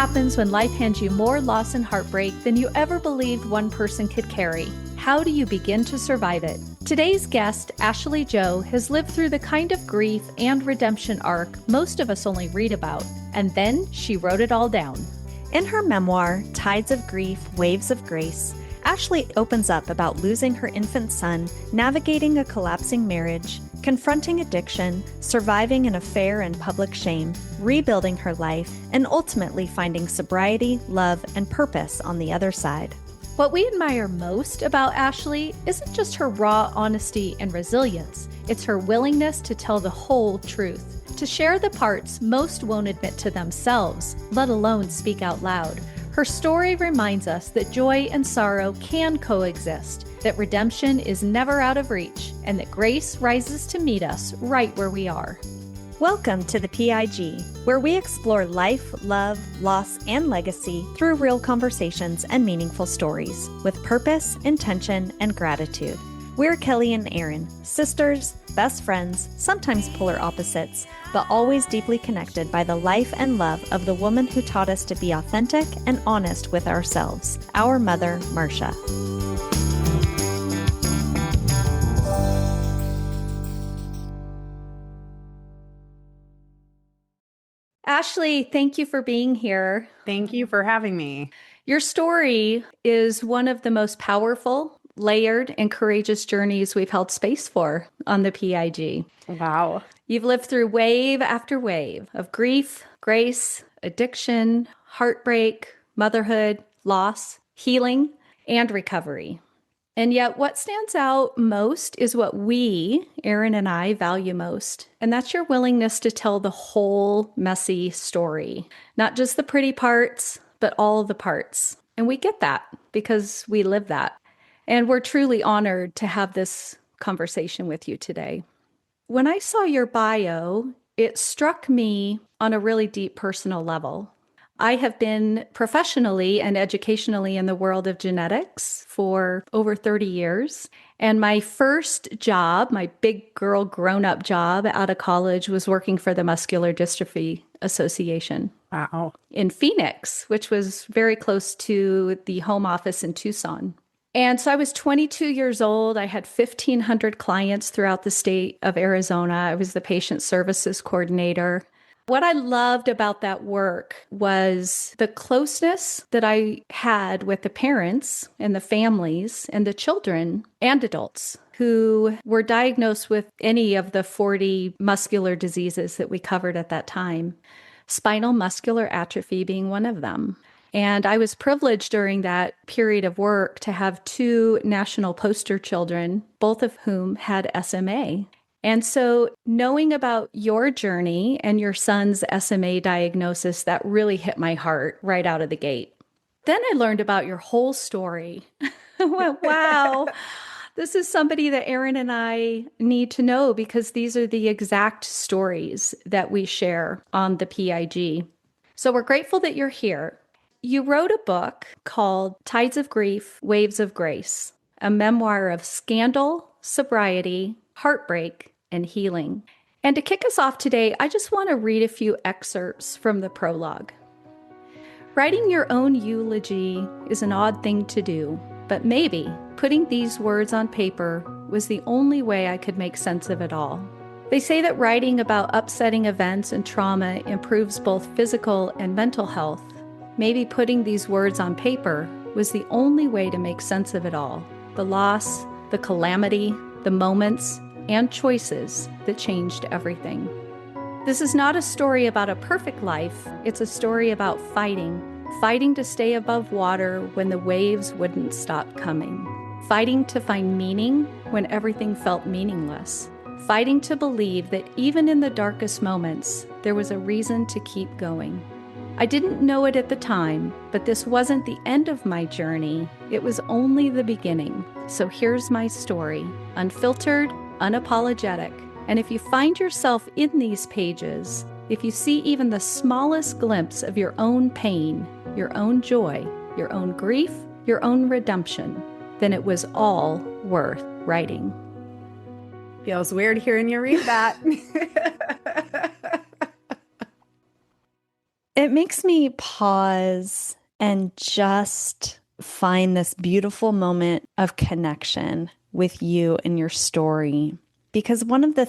happens when life hands you more loss and heartbreak than you ever believed one person could carry? How do you begin to survive it? Today's guest, Ashley Joe, has lived through the kind of grief and redemption arc most of us only read about, and then she wrote it all down. In her memoir, Tides of Grief, Waves of Grace, Ashley opens up about losing her infant son, navigating a collapsing marriage, confronting addiction, surviving an affair and public shame, rebuilding her life, and ultimately finding sobriety, love, and purpose on the other side. What we admire most about Ashley isn't just her raw honesty and resilience, it's her willingness to tell the whole truth, to share the parts most won't admit to themselves, let alone speak out loud. Her story reminds us that joy and sorrow can coexist, that redemption is never out of reach, and that grace rises to meet us right where we are. Welcome to the PIG, where we explore life, love, loss, and legacy through real conversations and meaningful stories, with purpose, intention, and gratitude. We're Kelly and Erin, sisters, best friends, sometimes polar opposites, but always deeply connected by the life and love of the woman who taught us to be authentic and honest with ourselves, our mother, Marcia. Ashley, thank you for being here. Thank you for having me. Your story is one of the most powerful, layered, and courageous journeys we've held space for on the PIG. Wow. You've lived through wave after wave of grief, grace, addiction, heartbreak, motherhood, loss, healing, and recovery. And yet what stands out most is what we, Erin and I, value most. And that's your willingness to tell the whole messy story, not just the pretty parts, but all the parts. And we get that because we live that. And we're truly honored to have this conversation with you today. When I saw your bio, it struck me on a really deep personal level. I have been professionally and educationally in the world of genetics for over 30 years. And my first job, my big girl grown-up job out of college, was working for the Muscular Dystrophy Association. Wow. In Phoenix, which was very close to the home office in Tucson. And so I was 22 years old. I had 1,500 clients throughout the state of Arizona. I was the patient services coordinator. What I loved about that work was the closeness that I had with the parents and the families and the children and adults who were diagnosed with any of the 40 muscular diseases that we covered at that time, spinal muscular atrophy being one of them. And I was privileged during that period of work to have 2 national poster children, both of whom had SMA. And so knowing about your journey and your son's SMA diagnosis, that really hit my heart right out of the gate. Then I learned about your whole story. I went, wow, this is somebody that Erin and I need to know because these are the exact stories that we share on the PIG. So we're grateful that you're here. You wrote a book called Tides of Grief, Waves of Grace, a memoir of scandal, sobriety, heartbreak, and healing. And to kick us off today, I just want to read a few excerpts from the prologue. Writing your own eulogy is an odd thing to do, but maybe putting these words on paper was the only way I could make sense of it all. They say that writing about upsetting events and trauma improves both physical and mental health. Maybe putting these words on paper was the only way to make sense of it all. The loss, the calamity, the moments, and choices that changed everything. This is not a story about a perfect life. It's a story about fighting to stay above water when the waves wouldn't stop coming, fighting to find meaning when everything felt meaningless, fighting to believe that even in the darkest moments, there was a reason to keep going. I didn't know it at the time, but this wasn't the end of my journey. It was only the beginning. So here's my story, unfiltered, unapologetic. And if you find yourself in these pages, if you see even the smallest glimpse of your own pain, your own joy, your own grief, your own redemption, then it was all worth writing. Feels weird hearing you read that. It makes me pause and just find this beautiful moment of connection with you and your story. Because one of the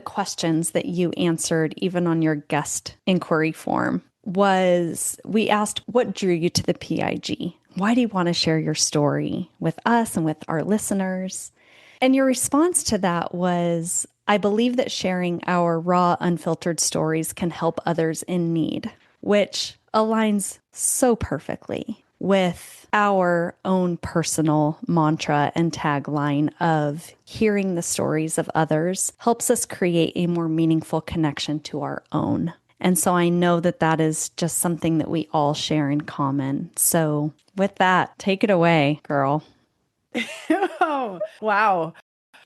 questions that you answered, even on your guest inquiry form, was we asked, what drew you to the PIG? Why do you want to share your story with us and with our listeners? And your response to that was, I believe that sharing our raw, unfiltered stories can help others in need, which aligns so perfectly with our own personal mantra and tagline of hearing the stories of others helps us create a more meaningful connection to our own. And so I know that that is just something that we all share in common. So with that, take it away, girl. Oh, wow.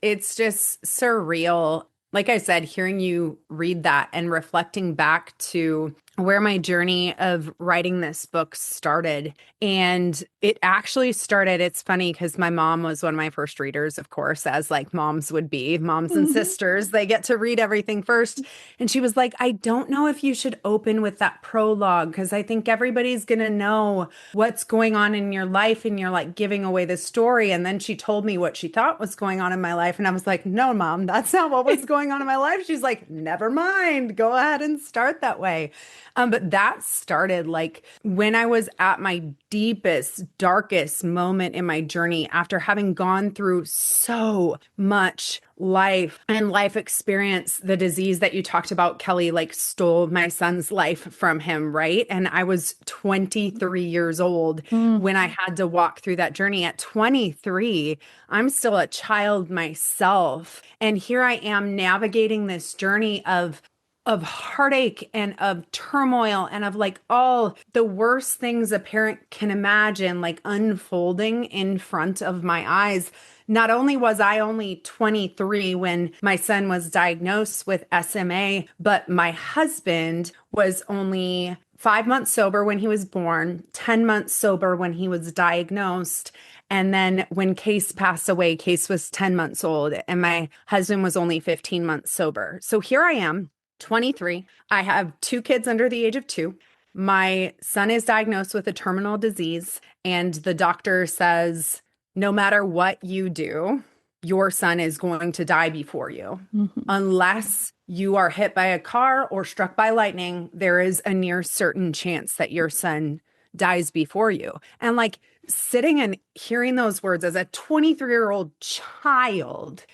It's just surreal. Like I said, hearing you read that and reflecting back to where my journey of writing this book started. And it actually started, it's funny because my mom was one of my first readers, of course, as like moms would be, moms and sisters, they get to read everything first. And she was like, I don't know if you should open with that prologue because I think everybody's going to know what's going on in your life and you're like giving away the story. And then she told me what she thought was going on in my life. And I was like, no, Mom, that's not what was going on in my life. She's like, never mind, go ahead and start that way. But that started like when I was at my deepest, darkest moment in my journey after having gone through so much life and life experience. The disease that you talked about, Kelly, like stole my son's life from him, right? And I was 23 years old when I had to walk through that journey. At 23, I'm still a child myself. And here I am navigating this journey of heartache and of turmoil and of like all the worst things a parent can imagine, like unfolding in front of my eyes. Not only was I only 23 when my son was diagnosed with SMA, but my husband was only 5 months sober when he was born, 10 months sober when he was diagnosed. And then when Case passed away, Case was 10 months old and my husband was only 15 months sober. So here I am, 23. I have two kids under the age of 2. My son is diagnosed with a terminal disease, and the doctor says, no matter what you do, your son is going to die before you. Unless you are hit by a car or struck by lightning, there is a near certain chance that your son dies before you. And like sitting and hearing those words as a 23-year-old child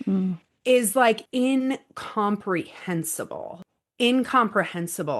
is like incomprehensible.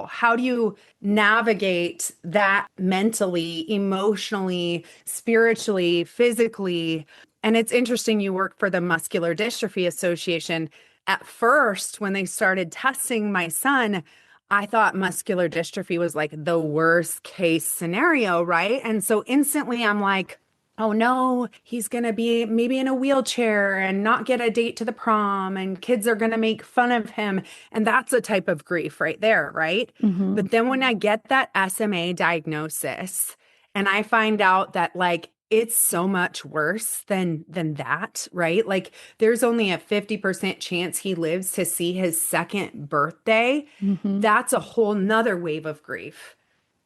How do you navigate that mentally, emotionally, spiritually, physically? And it's interesting, you work for the Muscular Dystrophy Association. At first, when they started testing my son, I thought muscular dystrophy was like the worst case scenario, right? And so instantly I'm like, oh no, he's going to be maybe in a wheelchair and not get a date to the prom, and kids are going to make fun of him. And that's a type of grief right there, right? But then when I get that SMA diagnosis and I find out that like it's so much worse than that, right? Like there's only a 50% chance he lives to see his second birthday. That's a whole nother wave of grief.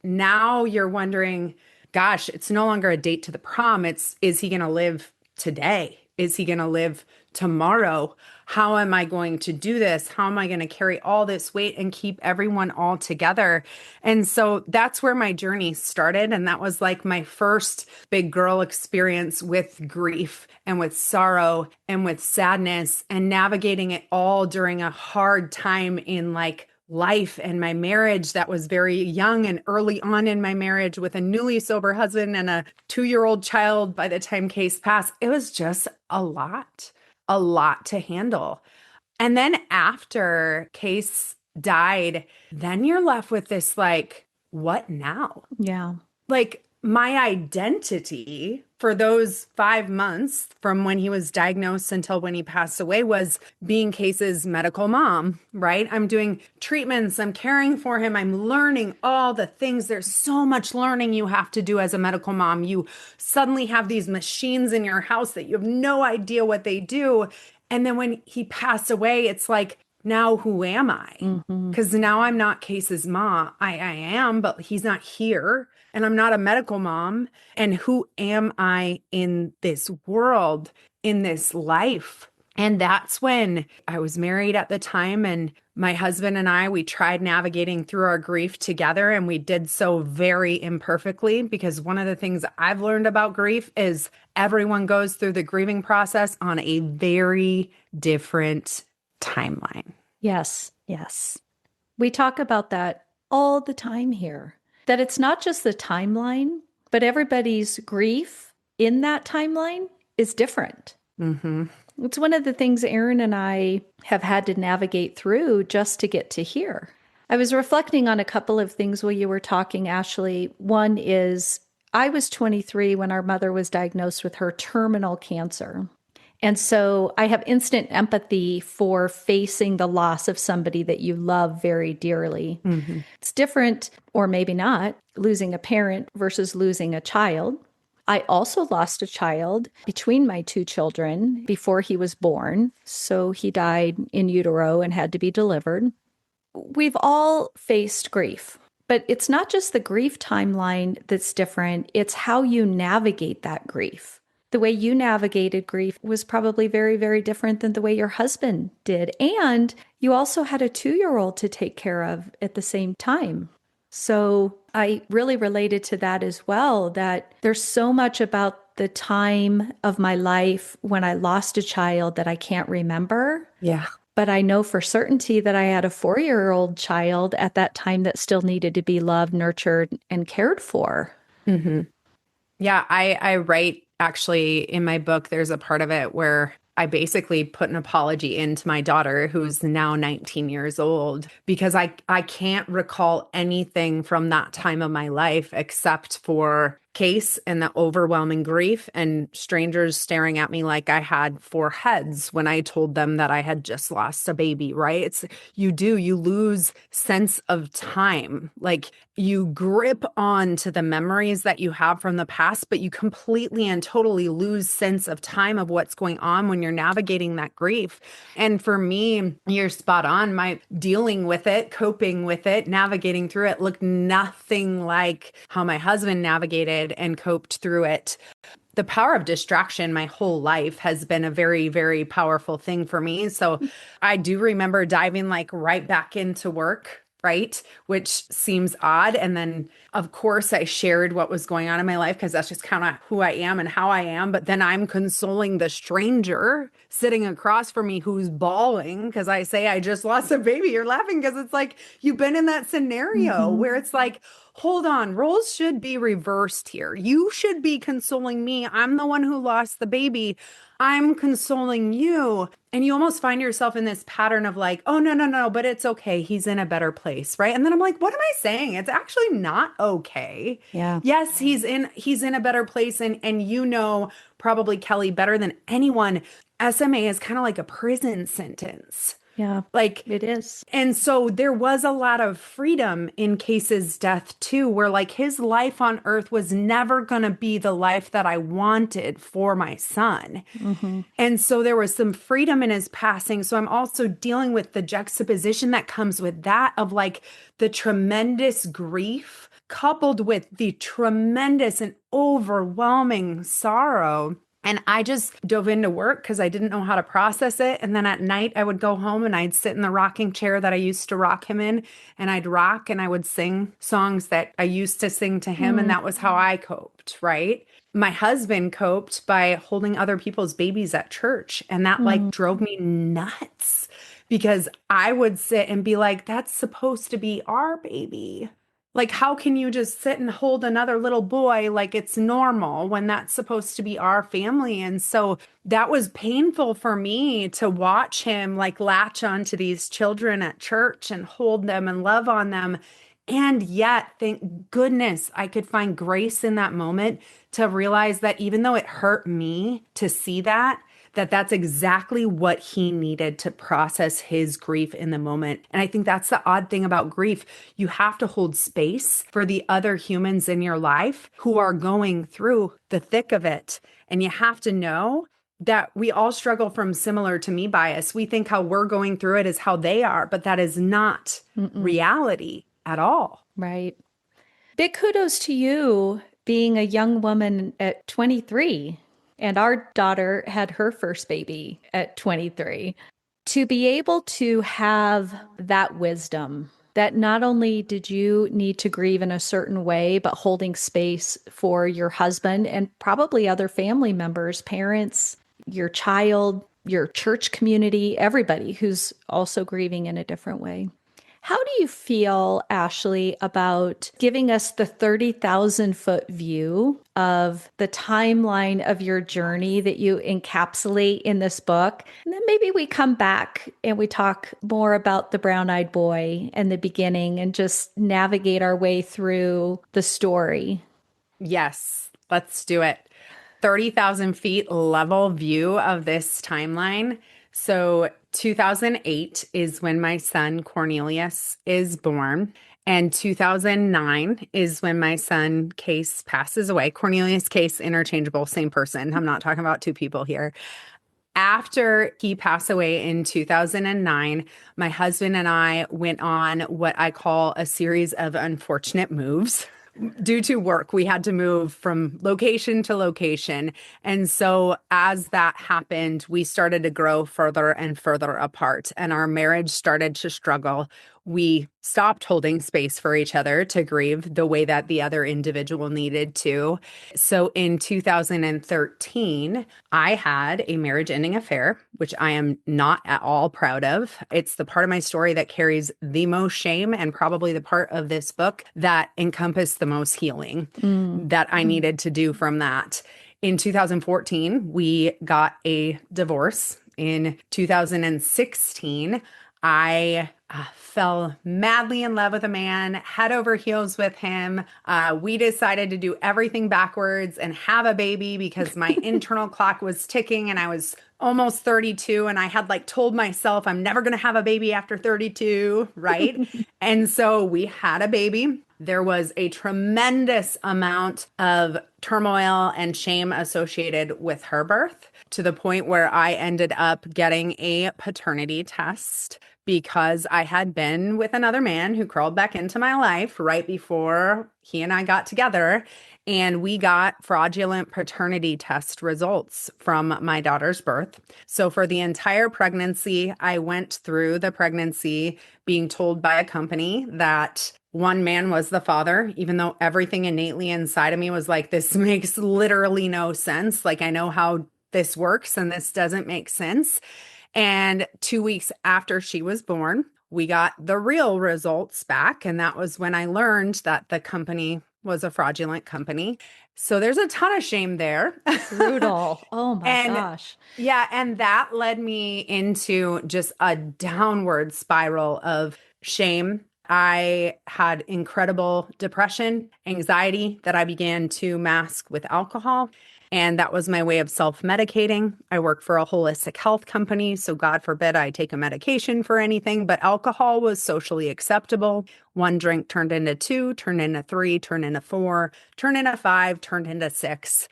Now you're wondering, gosh, it's no longer a date to the prom. Is he going to live today? Is he going to live tomorrow? How am I going to do this? How am I going to carry all this weight and keep everyone all together? And so that's where my journey started. And that was like my first big girl experience with grief and with sorrow and with sadness and navigating it all during a hard time in like life and my marriage that was very young and early on in my marriage with a newly sober husband and a 2-year-old child by the time Case passed. It was just a lot to handle. And then after Case died, then you're left with this like, what now? Yeah. Like my identity for those 5 months from when he was diagnosed until when he passed away was being Case's medical mom, right? I'm doing treatments, I'm caring for him, I'm learning all the things. There's so much learning you have to do as a medical mom. You suddenly have these machines in your house that you have no idea what they do. And then when he passed away, it's like, now who am I? Mm-hmm. Because now I'm not Case's mom. I am, but he's not here. And I'm not a medical mom. And who am I in this world, in this life? And that's when I was married at the time. And my husband and I, we tried navigating through our grief together. And we did so very imperfectly, because one of the things I've learned about grief is everyone goes through the grieving process on a very different timeline. Yes, yes. We talk about that all the time here, that it's not just the timeline, but everybody's grief in that timeline is different. Mm-hmm. It's one of the things Aaron and I have had to navigate through just to get to here. I was reflecting on a couple of things while you were talking, Ashley. One is I was 23 when our mother was diagnosed with her terminal cancer. And so I have instant empathy for facing the loss of somebody that you love very dearly. Mm-hmm. It's different, or maybe not, losing a parent versus losing a child. I also lost a child between my two children before he was born. So he died in utero and had to be delivered. We've all faced grief, but it's not just the grief timeline that's different. It's how you navigate that grief. The way you navigated grief was probably very, very different than the way your husband did. And you also had a 2-year-old to take care of at the same time. So I really related to that as well, that there's so much about the time of my life when I lost a child that I can't remember. Yeah. But I know for certainty that I had a 4-year-old child at that time that still needed to be loved, nurtured, and cared for. Mm-hmm. Yeah, I write actually in my book, there's a part of it where I basically put an apology into my daughter, who's now 19 years old, because I can't recall anything from that time of my life except for Case and the overwhelming grief and strangers staring at me like I had 4 heads when I told them that I had just lost a baby, right? You lose sense of time. Like you grip on to the memories that you have from the past, but you completely and totally lose sense of time of what's going on when you're navigating that grief. And for me, you're spot on. My dealing with it, coping with it, navigating through it looked nothing like how my husband navigated and coped through it. The power of distraction my whole life has been a very, very powerful thing for me. So I do remember diving like right back into work, right? Which seems odd. And then, of course, I shared what was going on in my life because that's just kind of who I am and how I am. But then I'm consoling the stranger sitting across from me who's bawling because I say, I just lost a baby. You're laughing because it's like you've been in that scenario where it's like, hold on, roles should be reversed here. You should be consoling me. I'm the one who lost the baby. I'm consoling you. And you almost find yourself in this pattern of like, oh, no, but it's okay. He's in a better place, right? And then I'm like, what am I saying? It's actually not okay. Yeah. Yes, he's in a better place. And you know, probably Kelly better than anyone, SMA is kind of like a prison sentence. Yeah, Like it is. And so there was a lot of freedom in Case's death too, where like his life on earth was never going to be the life that I wanted for my son. Mm-hmm. And so there was some freedom in his passing. So I'm also dealing with the juxtaposition that comes with that of like the tremendous grief coupled with the tremendous and overwhelming sorrow. And I just dove into work because I didn't know how to process it. And then at night, I would go home and I'd sit in the rocking chair that I used to rock him in, and I'd rock and I would sing songs that I used to sing to him. And that was how I coped, right? My husband coped by holding other people's babies at church. And that like drove me nuts because I would sit and be like, that's supposed to be our baby. Like, how can you just sit and hold another little boy like it's normal when that's supposed to be our family? And so that was painful for me to watch him like latch onto these children at church and hold them and love on them. And yet, thank goodness I could find grace in that moment to realize that even though it hurt me to see that, that's exactly what he needed to process his grief in the moment. And I think that's the odd thing about grief. You have to hold space for the other humans in your life who are going through the thick of it. And you have to know that we all struggle from similar to me bias. We think how we're going through it is how they are, but that is not Mm-mm. reality at all. Right. Big kudos to you being a young woman at 23. And our daughter had her first baby at 23. To be able to have that wisdom that not only did you need to grieve in a certain way, but holding space for your husband and probably other family members, parents, your child, your church community, everybody who's also grieving in a different way. How do you feel, Ashley, about giving us the 30,000-foot view of the timeline of your journey that you encapsulate in this book? And then maybe we come back and we talk more about the brown-eyed boy and the beginning and just navigate our way through the story. Yes, let's do it. 30,000 feet level view of this timeline. So 2008 is when my son Cornelius is born. And 2009 is when my son Case passes away. Cornelius, Case, interchangeable, same person. I'm not talking about two people here. After he passed away in 2009, my husband and I went on what I call a series of unfortunate moves. Due to work, we had to move from location to location. And so as that happened, we started to grow further and further apart, and our marriage started to struggle. We stopped holding space for each other to grieve the way that the other individual needed to. So in 2013, I had a marriage ending affair, which I am not at all proud of. It's the part of my story that carries the most shame and probably the part of this book that encompassed the most healing Mm. that I needed to do from that. In 2014, we got a divorce. In 2016, I fell madly in love with a man, head over heels with him. We decided to do everything backwards and have a baby because my internal clock was ticking and I was almost 32 and I had like told myself I'm never going to have a baby after 32, right? And so we had a baby. There was a tremendous amount of turmoil and shame associated with her birth to the point where I ended up getting a paternity test because I had been with another man who crawled back into my life right before he and I got together. And we got fraudulent paternity test results from my daughter's birth. So for the entire pregnancy, I went through the pregnancy being told by a company that one man was the father, even though everything innately inside of me was like, this makes literally no sense. Like, I know how this works and this doesn't make sense. And 2 weeks after she was born, we got the real results back. And that was when I learned that the company was a fraudulent company. So there's a ton of shame there. Brutal. Oh my And gosh. yeah, and that led me into just a downward spiral of shame. I had incredible depression, anxiety that I began to mask with alcohol. And that was my way of self-medicating. I work for a holistic health company, so God forbid I take a medication for anything, but alcohol was socially acceptable. One drink turned into two, turned into three, turned into four, turned into five, turned into six.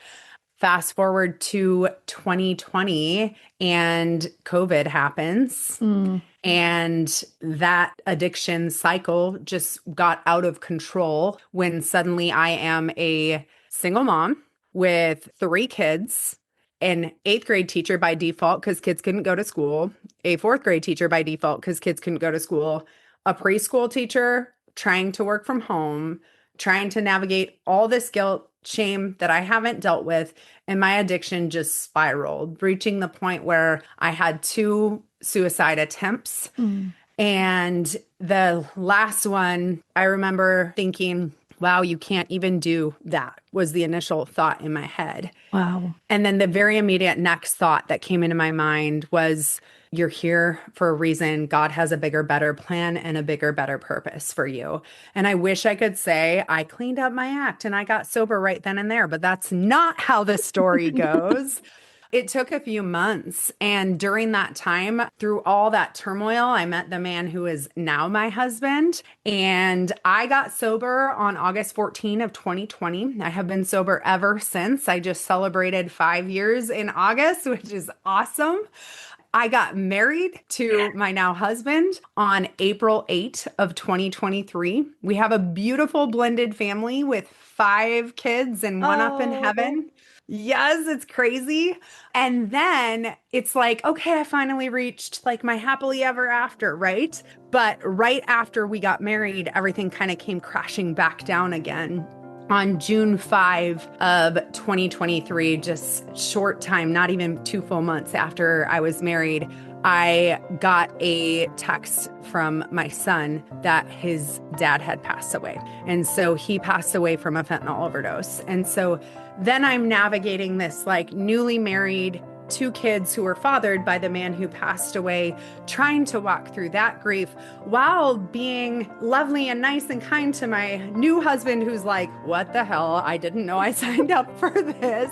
Fast forward to 2020 and COVID happens. Mm. And that addiction cycle just got out of control when suddenly I am a single mom with three kids, an eighth grade teacher by default because kids couldn't go to school, a fourth grade teacher by default because kids couldn't go to school, a preschool teacher trying to work from home, trying to navigate all this guilt, shame that I haven't dealt with. And my addiction just spiraled, reaching the point where I had two suicide attempts. Mm. And the last one, I remember thinking, wow, you can't even do that, was the initial thought in my head. Wow. And then the very immediate next thought that came into my mind was, you're here for a reason. God has a bigger, better plan and a bigger, better purpose for you. And I wish I could say I cleaned up my act and I got sober right then and there, but that's not how the story goes. It took a few months. And during that time, through all that turmoil, I met the man who is now my husband. And I got sober on August 14 of 2020. I have been sober ever since. I just celebrated 5 years in August, which is awesome. I got married to my now husband on April 8 of 2023. We have a beautiful blended family with 5 kids and one up in Oh, heaven. Yes, it's crazy. And then it's like, okay, I finally reached like my happily ever after, right? But right after we got married, everything kind of came crashing back down again. On June 5 of 2023, just short time, not even 2 full months after I was married, I got a text from my son that his dad had passed away. And so he passed away from a fentanyl overdose. And so then I'm navigating this like newly married 2 kids who were fathered by the man who passed away, trying to walk through that grief while being lovely and nice and kind to my new husband, who's like, what the hell? I didn't know I signed up for this.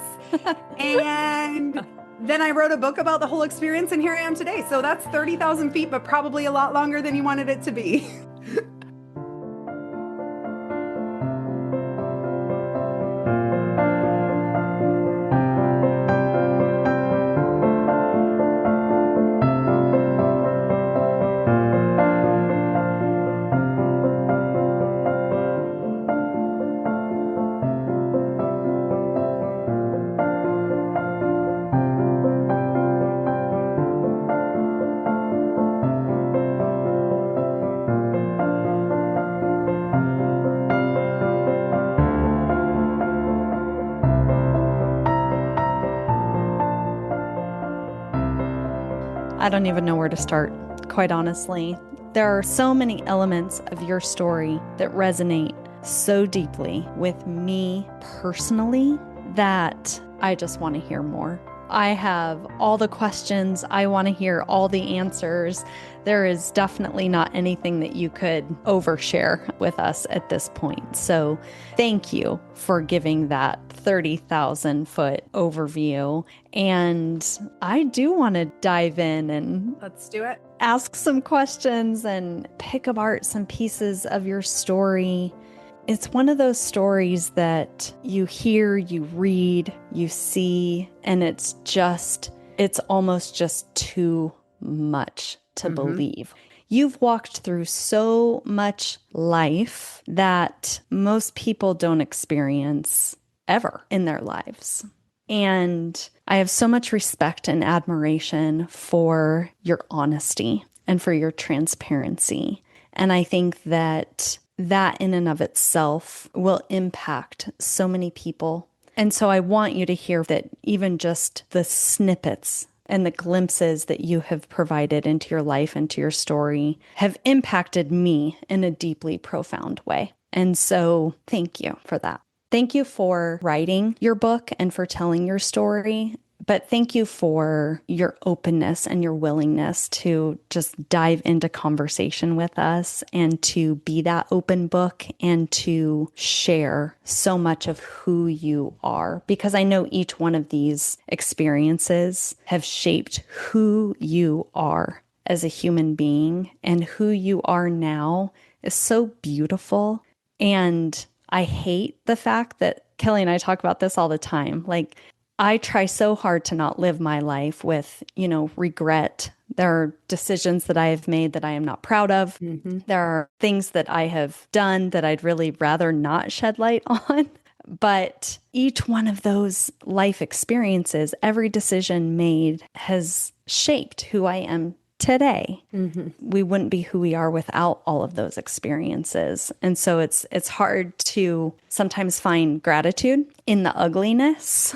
And then I wrote a book about the whole experience, and here I am today. So that's 30,000 feet, but probably a lot longer than you wanted it to be. I don't even know where to start, quite honestly. There are so many elements of your story that resonate so deeply with me personally that I just want to hear more. I have all the questions. I want to hear all the answers. There is definitely not anything that you could overshare with us at this point. So thank you for giving that 30,000 foot overview. And I do want to dive in and Let's do it. ask some questions and pick apart some pieces of your story. It's one of those stories that you hear, you read, you see, and it's almost just too much to believe. You've walked through so much life that most people don't experience ever in their lives. And I have so much respect and admiration for your honesty and for your transparency. And I think that in and of itself will impact so many people. And so I want you to hear that even just the snippets and the glimpses that you have provided into your life, into your story, have impacted me in a deeply profound way. And so thank you for that. Thank you for writing your book and for telling your story. But thank you for your openness and your willingness to just dive into conversation with us and to be that open book and to share so much of who you are. Because I know each one of these experiences have shaped who you are as a human being, and who you are now is so beautiful. And I hate the fact that Kelly and I talk about this all the time. Like, I try so hard to not live my life with, regret. There are decisions that I have made that I am not proud of. There are things that I have done that I'd really rather not shed light on. But each one of those life experiences, every decision made has shaped who I am today. We wouldn't be who we are without all of those experiences. And so it's hard to sometimes find gratitude in the ugliness.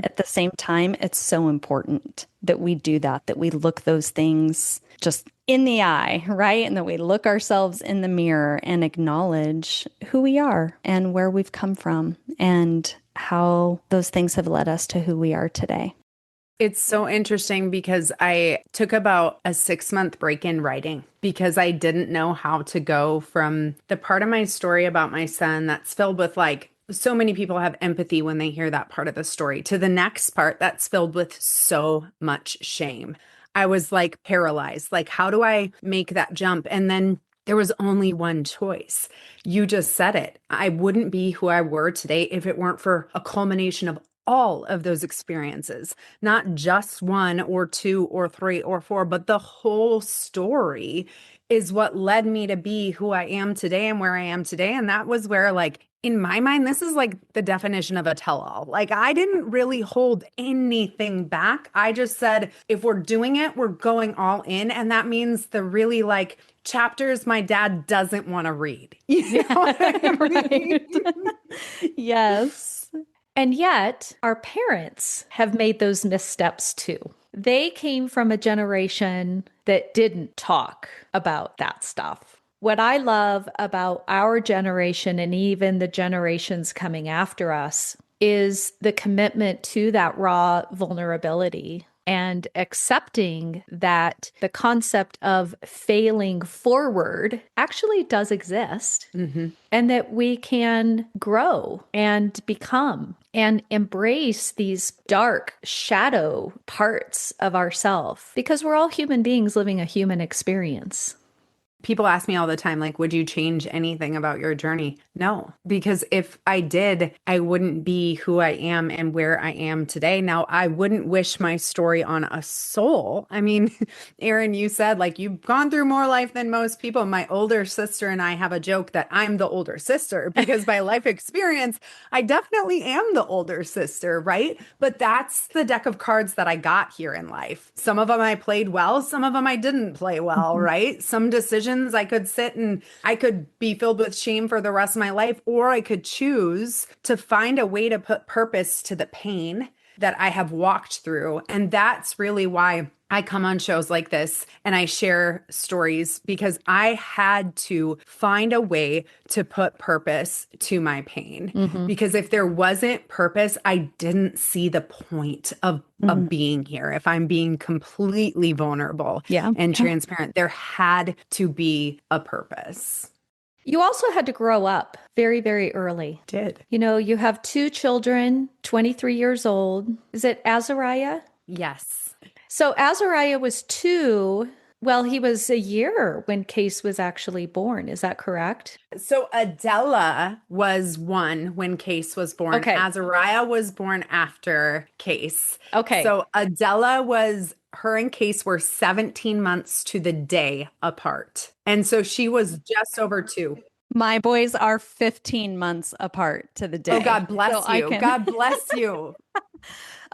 At the same time, it's so important that we do that we look those things just in the eye, right? And that we look ourselves in the mirror and acknowledge who we are and where we've come from and how those things have led us to who we are today. It's so interesting because I took about a 6-month break in writing because I didn't know how to go from the part of my story about my son that's filled with like So many people have empathy when they hear that part of the story. To the next part that's filled with so much shame. I was like paralyzed. Like, how do I make that jump? And then there was only one choice. You just said it. I wouldn't be who I were today if it weren't for a culmination of all of those experiences, not just one or two or three or four, but the whole story is what led me to be who I am today and where I am today. And that was where, like, in my mind, this is like the definition of a tell all. Like, I didn't really hold anything back. I just said, if we're doing it, we're going all in. And that means the really like chapters my dad doesn't want to read. You know what I mean? Right. Yes. And yet, our parents have made those missteps too. They came from a generation that didn't talk about that stuff. What I love about our generation and even the generations coming after us is the commitment to that raw vulnerability and accepting that the concept of failing forward actually does exist and that we can grow and become and embrace these dark shadow parts of ourself because we're all human beings living a human experience. People ask me all the time, like, would you change anything about your journey? No, because if I did, I wouldn't be who I am and where I am today. Now, I wouldn't wish my story on a soul. I mean, Erin, you said like you've gone through more life than most people. My older sister and I have a joke that I'm the older sister because by life experience, I definitely am the older sister, right? But that's the deck of cards that I got here in life. Some of them I played well, some of them I didn't play well, right? Some decisions I could sit and I could be filled with shame for the rest of my life, or I could choose to find a way to put purpose to the pain that I have walked through. And that's really why I come on shows like this and I share stories, because I had to find a way to put purpose to my pain. Because if there wasn't purpose, I didn't see the point of being here. If I'm being completely vulnerable and transparent, there had to be a purpose. You also had to grow up very, very early. Did. You know, you have two children, 23 years old. Is it Azariah? Yes. So Azariah was two. Well, he was a year when Case was actually born. Is that correct? So Adela was one when Case was born. Okay. Azariah was born after Case. Okay. So Adela was, her and Case were 17 months to the day apart. And so she was just over two. My boys are 15 months apart to the day. Oh, God bless So you. God bless you.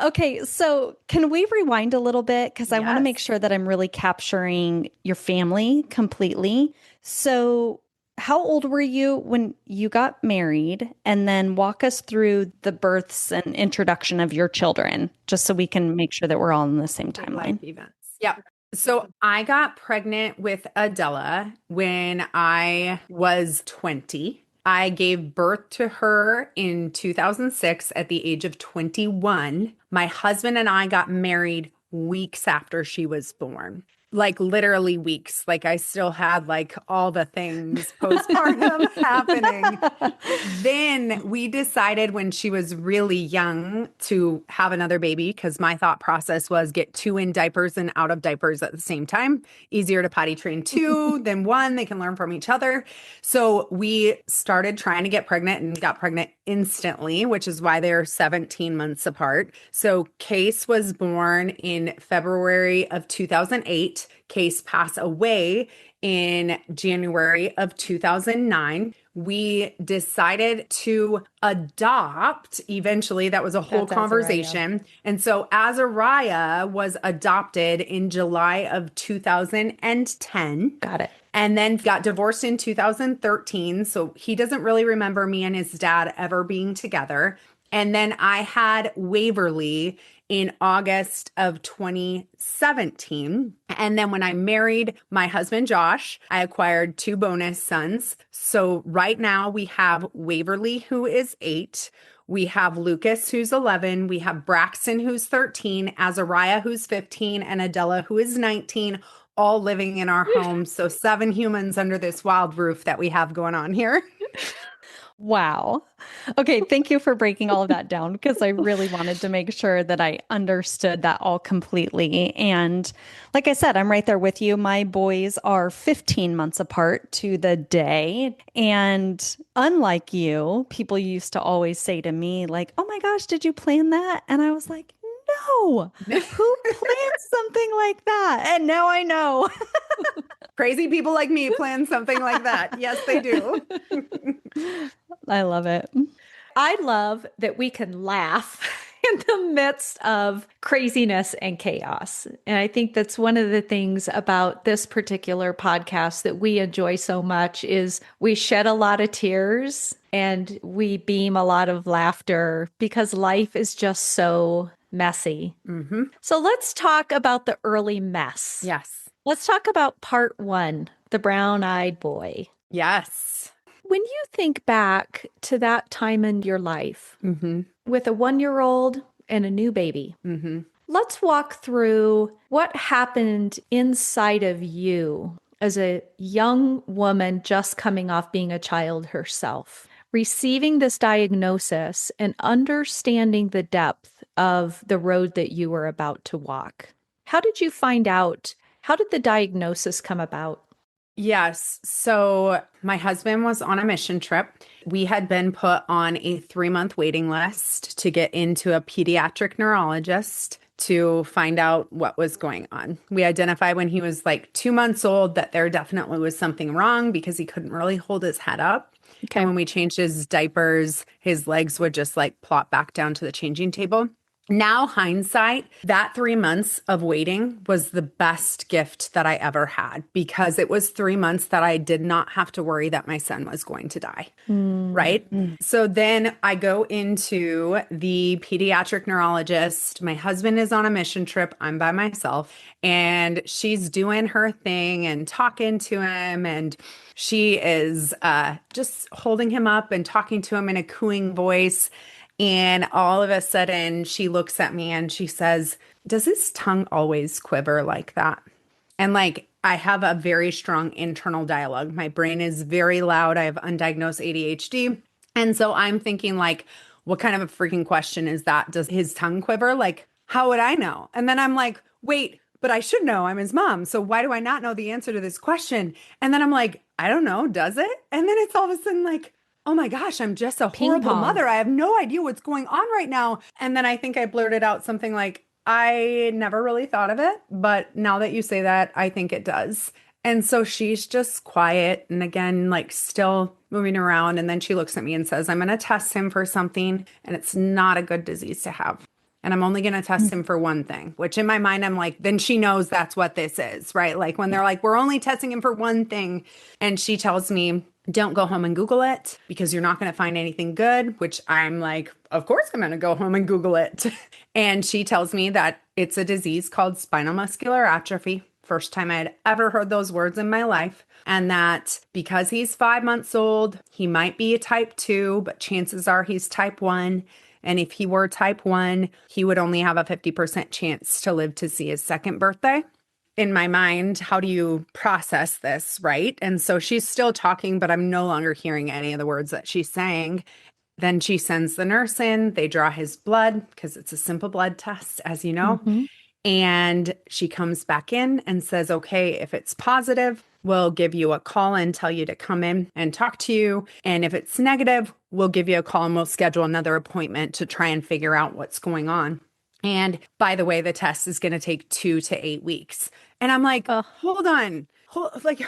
Okay, so can we rewind a little bit? Because I want to Yes. make sure that I'm really capturing your family completely. So, how old were you when you got married? And then walk us through the births and introduction of your children, just so we can make sure that we're all in the same Big timeline. life events. Yeah. So I got pregnant with Adela when I was 20. I gave birth to her in 2006 at the age of 21. My husband and I got married weeks after she was born. Like literally weeks. Like I still had like all the things postpartum happening. Then we decided when she was really young to have another baby, because my thought process was get two in diapers and out of diapers at the same time. Easier to potty train two than one. They can learn from each other. So we started trying to get pregnant and got pregnant instantly, which is why they're 17 months apart. So Case was born in February of 2008. Case passed away in January of 2009. We decided to adopt eventually. That was a whole That's conversation. And so Azariah was adopted in July of 2010. Got it. And then got divorced in 2013. So he doesn't really remember me and his dad ever being together. And then I had Waverly in August of 2017. And then when I married my husband, Josh, I acquired two bonus sons. So right now we have Waverly, who is 8. We have Lucas, who's 11. We have Braxton, who's 13. Azariah, who's 15. And Adela, who is 19. All living in our home. So 7 humans under this wild roof that we have going on here. Wow. Okay, thank you for breaking all of that down because I really wanted to make sure that I understood that all completely. And like I said, I'm right there with you. My boys are 15 months apart to the day. And unlike you, people used to always say to me, like, oh my gosh, did you plan that? And I was like, no, who plans something like that? And now I know. Crazy people like me plan something like that. Yes, they do. I love it. I love that we can laugh in the midst of craziness and chaos. And I think that's one of the things about this particular podcast that we enjoy so much is we shed a lot of tears and we beam a lot of laughter because life is just so messy. Hmm. So let's talk about the early mess. Yes. Let's talk about part one, the brown-eyed boy. Yes. When you think back to that time in your life Hmm. with a 1-year-old and a new baby, Hmm. let's walk through what happened inside of you as a young woman just coming off being a child herself, receiving this diagnosis and understanding the depth of the road that you were about to walk. How did you find out? How did the diagnosis come about? Yes. So my husband was on a mission trip. We had been put on a 3-month waiting list to get into a pediatric neurologist to find out what was going on. We identified when he was like 2 months old that there definitely was something wrong because he couldn't really hold his head up. And Okay. when we changed his diapers, his legs would just like plop back down to the changing table. Now, hindsight, that 3 months of waiting was the best gift that I ever had because it was 3 months that I did not have to worry that my son was going to die. Right. So then I go into the pediatric neurologist. My husband is on a mission trip. I'm by myself and she's doing her thing and talking to him. And she is just holding him up and talking to him in a cooing voice. And all of a sudden, she looks at me and she says, does his tongue always quiver like that? And like, I have a very strong internal dialogue. My brain is very loud. I have undiagnosed ADHD. And so I'm thinking, like, what kind of a freaking question is that? Does his tongue quiver? Like, how would I know? And then I'm like, wait, but I should know. I'm his mom. So why do I not know the answer to this question? And then I'm like, I don't know. Does it? And then it's all of a sudden like, oh my gosh, I'm just a Ping horrible pong. mother. I have no idea what's going on right now. And then I think I blurted out something like, I never really thought of it, but now that you say that, I think it does. And so she's just quiet and again, like still moving around. And then she looks at me and says, I'm going to test him for something, and it's not a good disease to have. And I'm only going to test him for one thing, which in my mind, I'm like, then she knows that's what this is, right? Like when they're like, we're only testing him for one thing. And she tells me, don't go home and Google it because you're not going to find anything good, which I'm like, of course I'm going to go home and Google it. And she tells me that it's a disease called spinal muscular atrophy. First time I had ever heard those words in my life. And that because he's 5 months old, he might be a type 2, but chances are he's type 1. And if he were type 1, he would only have a 50% chance to live to see his second birthday. In my mind, how do you process this, right? And so she's still talking, but I'm no longer hearing any of the words that she's saying. Then she sends the nurse in. They draw his blood because it's a simple blood test, as you know. Mhm. And she comes back in and says, okay, if it's positive, we'll give you a call and tell you to come in and talk to you. And if it's negative, we'll give you a call and we'll schedule another appointment to try and figure out what's going on. And by the way, the test is going to take 2 to 8 weeks. And I'm like, Ugh. hold on, like,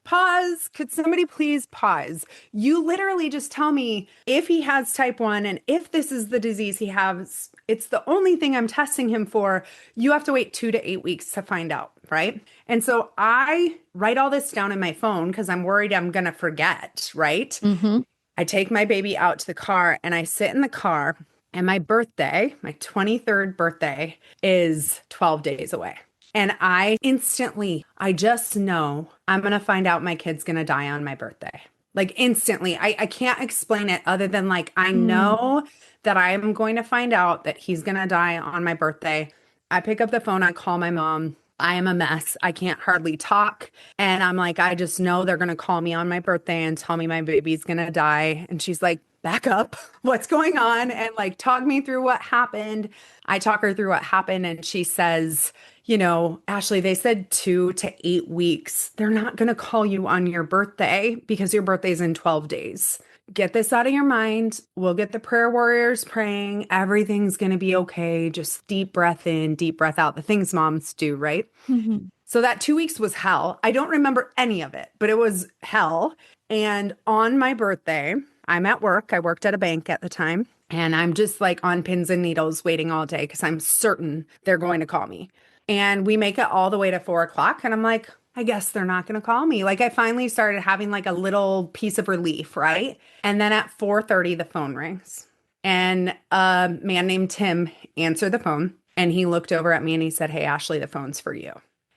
pause. Could somebody please pause? You literally just tell me if he has type 1 and if this is the disease he has, it's the only thing I'm testing him for. You have to wait 2 to 8 weeks to find out, right? And so I write all this down in my phone because I'm worried I'm going to forget, right? Mhm. I take my baby out to the car and I sit in the car, and my birthday, my 23rd birthday, is 12 days away. And I just know I'm going to find out my kid's going to die on my birthday. Like instantly. I can't explain it other than like, I Mm. know that I am going to find out that he's going to die on my birthday. I pick up the phone, I call my mom. I am a mess. I can't hardly talk. And I'm like, I just know they're going to call me on my birthday and tell me my baby's going to die. And she's like, back up. What's going on? And like, talk me through what happened. I talk her through what happened. And she says, Ashley, they said 2 to 8 weeks. They're not going to call you on your birthday because your birthday's in 12 days. Get this out of your mind. We'll get the prayer warriors praying. Everything's going to be okay. Just deep breath in, deep breath out. The things moms do, right? Mhm. So that 2 weeks was hell. I don't remember any of it, but it was hell. And on my birthday, I'm at work. I worked at a bank at the time. And I'm just like on pins and needles waiting all day because I'm certain they're going to call me. And we make it all the way to 4 o'clock. And I'm like, I guess they're not going to call me. Like I finally started having like a little piece of relief, right? And then at 4:30, the phone rings. And a man named Tim answered the phone. And he looked over at me and he said, Hey, Ashley, the phone's for you.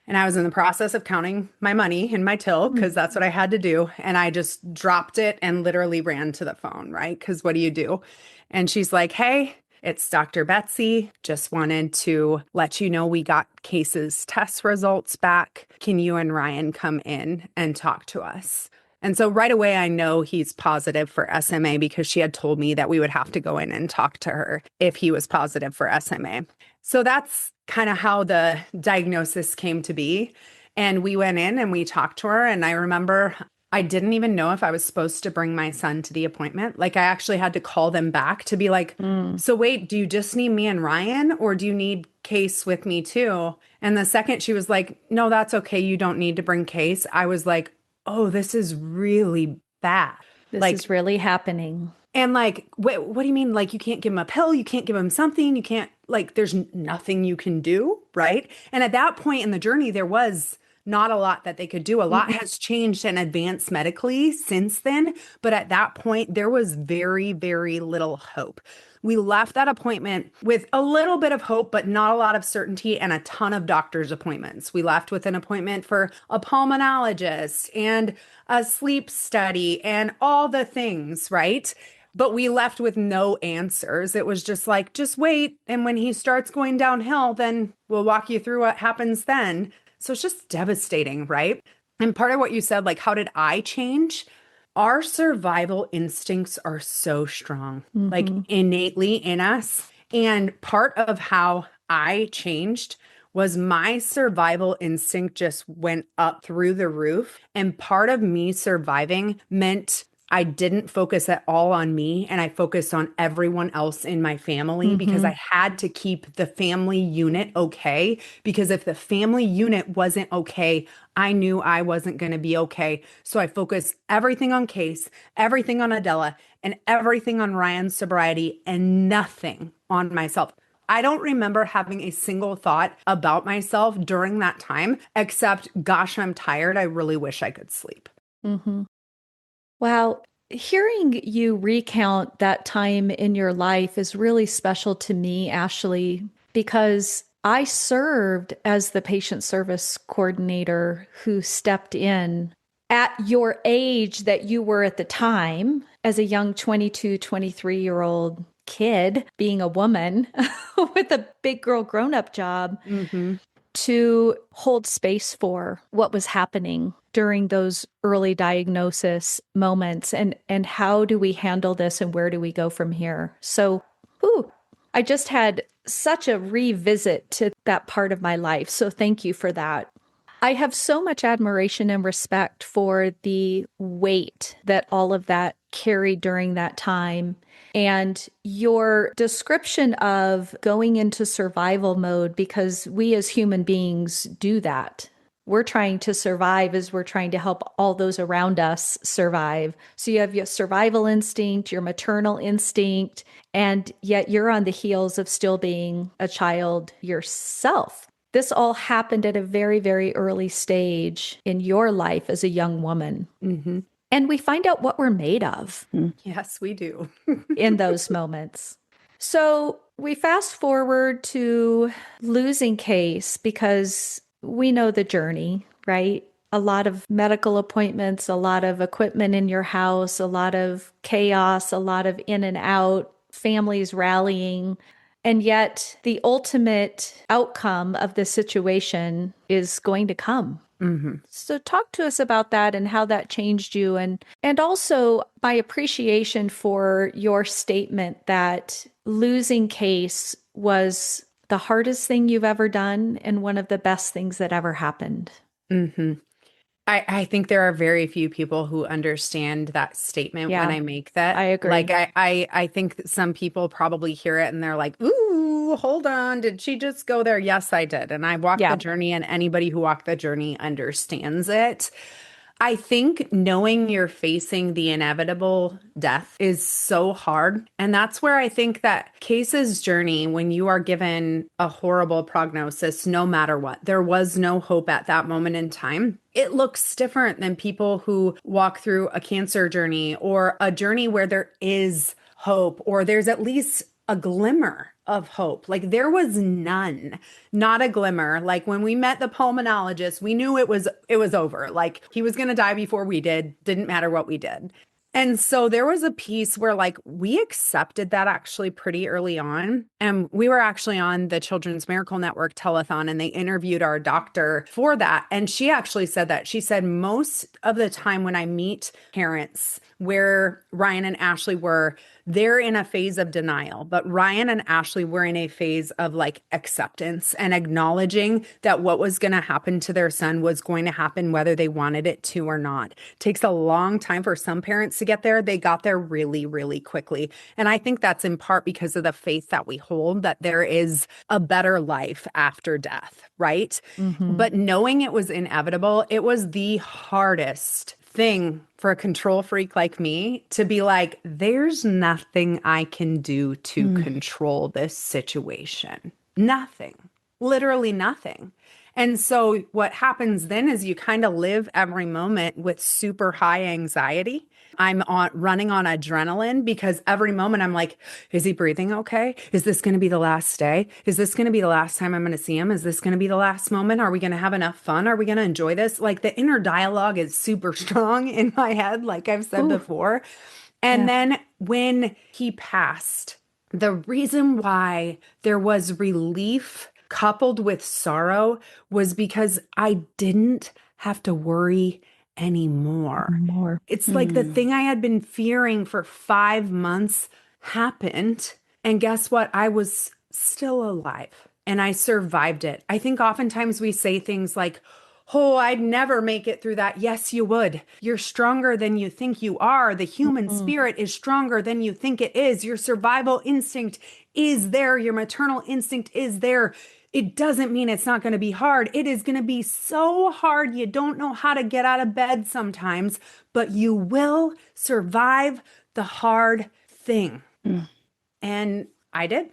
And I was in the process of counting my money in my till because that's what I had to do. And I just dropped it and literally ran to the phone, right? Because what do you do? And she's like, Hey, it's Dr. Betsy. Just wanted to let you know we got cases test results back. Can you and Ryan come in and talk to us? And so right away, I know he's positive for SMA because she had told me that we would have to go in and talk to her if he was positive for SMA. So that's kind of how the diagnosis came to be. And we went in and we talked to her. And I remember I didn't even know if I was supposed to bring my son to the appointment. Like I actually had to call them back to be like, so wait, do you just need me and Ryan or do you need Case with me too? And the second she was like, no, that's okay. You don't need to bring Case. I was like, oh, this is really bad. This Like, is really happening. and like, what do you mean? Like, you can't give him a pill. You can't give him something. You can't, like, there's nothing you can do. Right. And at that point in the journey, there was not a lot that they could do. A lot has changed and advanced medically since then. But at that point, there was very, very little hope. We left that appointment with a little bit of hope, but not a lot of certainty and a ton of doctor's appointments. We left with an appointment for a pulmonologist and a sleep study and all the things, right? But we left with no answers. It was just like, just wait. And when he starts going downhill, then we'll walk you through what happens then. So it's just devastating, right? And part of what you said, like, how did I change? Our survival instincts are so strong, like innately in us. And part of how I changed was my survival instinct just went up through the roof. And part of me surviving meant I didn't focus at all on me and I focused on everyone else in my family because I had to keep the family unit okay. Because if the family unit wasn't okay, I knew I wasn't going to be okay. So I focused everything on Case, everything on Adela, and everything on Ryan's sobriety and nothing on myself. I don't remember having a single thought about myself during that time, except, gosh, I'm tired. I really wish I could sleep. Mm-hmm. Wow. Hearing you recount that time in your life is really special to me, Ashley, because I served as the patient service coordinator who stepped in at your age that you were at the time as a young 22, 23-year-old kid, being a woman with a big girl grown-up job. To hold space for what was happening during those early diagnosis moments and how do we handle this and where do we go from here? So, I just had such a revisit to that part of my life. So thank you for that. I have so much admiration and respect for the weight that all of that carried during that time. And your description of going into survival mode, because we as human beings do that. We're trying to survive as we're trying to help all those around us survive. So you have your survival instinct, your maternal instinct, and yet you're on the heels of still being a child yourself. This all happened at a very, very early stage in your life as a young woman. And we find out what we're made of. Yes, we do. In those moments. So we fast forward to losing Case because we know the journey, right? A lot of medical appointments, a lot of equipment in your house, a lot of chaos, a lot of in and out, families rallying. And yet the ultimate outcome of this situation is going to come. Hmm. So talk to us about that and how that changed you, and also my appreciation for your statement that losing Case was the hardest thing you've ever done and one of the best things that ever happened. Hmm. I think there are very few people who understand that statement when Yeah, I make I that. Like agree. I think that some people probably hear it and they're like, "Ooh, hold on, did she just go there?" Yes, I did. And I walked the Yeah. journey, and anybody who walked the journey understands it. I think knowing you're facing the inevitable death is so hard. And that's where I think that Case's journey, when you are given a horrible prognosis, no matter what, there was no hope at that moment in time. It looks different than people who walk through a cancer journey or a journey where there is hope or there's at least a glimmer of hope. Like there was none, not a glimmer. Like when we met the pulmonologist, we knew it was over. Like he was going to die before we did. Didn't matter what we did. And so there was a piece where like we accepted that actually pretty early on. And we were actually on the Children's Miracle Network telethon and they interviewed our doctor for that. And she actually said that. She said, most of the time when I meet parents where Ryan and Ashley were, they're in a phase of denial, but Ryan and Ashley were in a phase of like acceptance and acknowledging that what was going to happen to their son was going to happen whether they wanted it to or not. It takes a long time for some parents to get there. They got there really, really quickly. And I think that's in part because of the faith that we hold that there is a better life after death, right? Hmm. But knowing it was inevitable, it was the hardest thing for a control freak like me to be like, there's nothing I can do to Mm. control this situation. Nothing, literally nothing. And so what happens then is you kind of live every moment with super high anxiety. I'm on running on adrenaline because every moment I'm like, is he breathing okay? Is this going to be the last day? Is this going to be the last time I'm going to see him? Is this going to be the last moment? Are we going to have enough fun? Are we going to enjoy this? Like the inner dialogue is super strong in my head, like I've said Ooh, before. And yeah. then when he passed, the reason why there was relief coupled with sorrow was because I didn't have to worry anymore. More. It's like the Mm. thing I had been fearing for 5 months happened. And guess what? I was still alive and I survived it. I think oftentimes we say things like, "Oh, I'd never make it through that." Yes, you would. You're stronger than you think you are. The human Mm. spirit is stronger than you think it is. Your survival instinct is there. Your maternal instinct is there. It doesn't mean it's not going to be hard. It is going to be so hard. You don't know how to get out of bed sometimes, but you will survive the hard thing. Mm. And I did.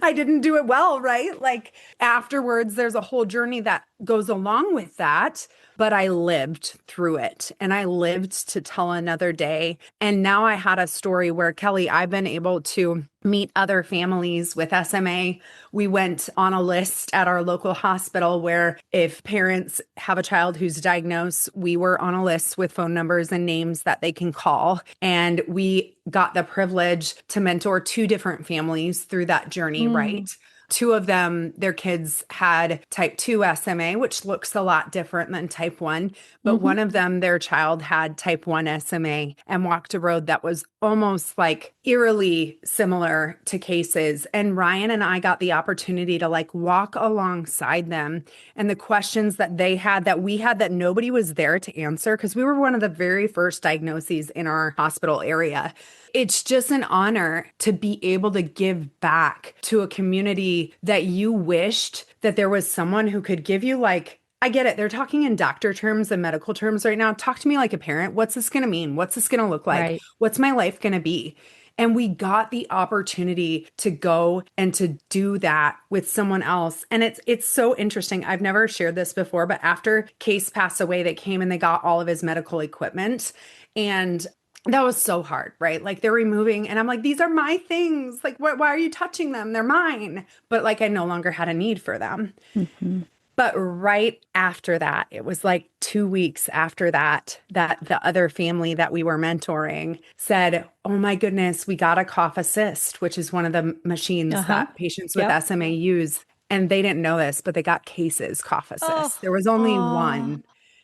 I didn't do it well, right? Like afterwards, there's a whole journey that goes along with that. But I lived through it and I lived to tell another day. And now I had a story where, Kelly, I've been able to meet other families with SMA. We went on a list at our local hospital where if parents have a child who's diagnosed, we were on a list with phone numbers and names that they can call. And we got the privilege to mentor two different families through that journey, Mm. right? Two of them, their kids had type 2 SMA, which looks a lot different than type 1. But Hmm. one of them, their child had type 1 SMA and walked a road that was almost like eerily similar to Cases. And Ryan and I got the opportunity to like walk alongside them. And the questions that they had, that we had, that nobody was there to answer, because we were one of the very first diagnoses in our hospital area. It's just an honor to be able to give back to a community that you wished that there was someone who could give you, like, I get it. They're talking in doctor terms and medical terms right now. Talk to me like a parent. What's this going to mean? What's this going to look like? Right. What's my life going to be? And we got the opportunity to go and to do that with someone else. And it's so interesting. I've never shared this before, but after Case passed away, they came and they got all of his medical equipment. And that was so hard, right? Like they're removing, and I'm like, these are my things. Like, why are you touching them? They're mine. But like, I no longer had a need for them. Hmm. But right after that, it was like 2 weeks after that, that the other family that we were mentoring said, "Oh my goodness, we got a cough assist," which is one of the machines Uh-huh. that patients with Yep. SMA use. And they didn't know this, but they got cases cough Oh, assist. There was only oh, one.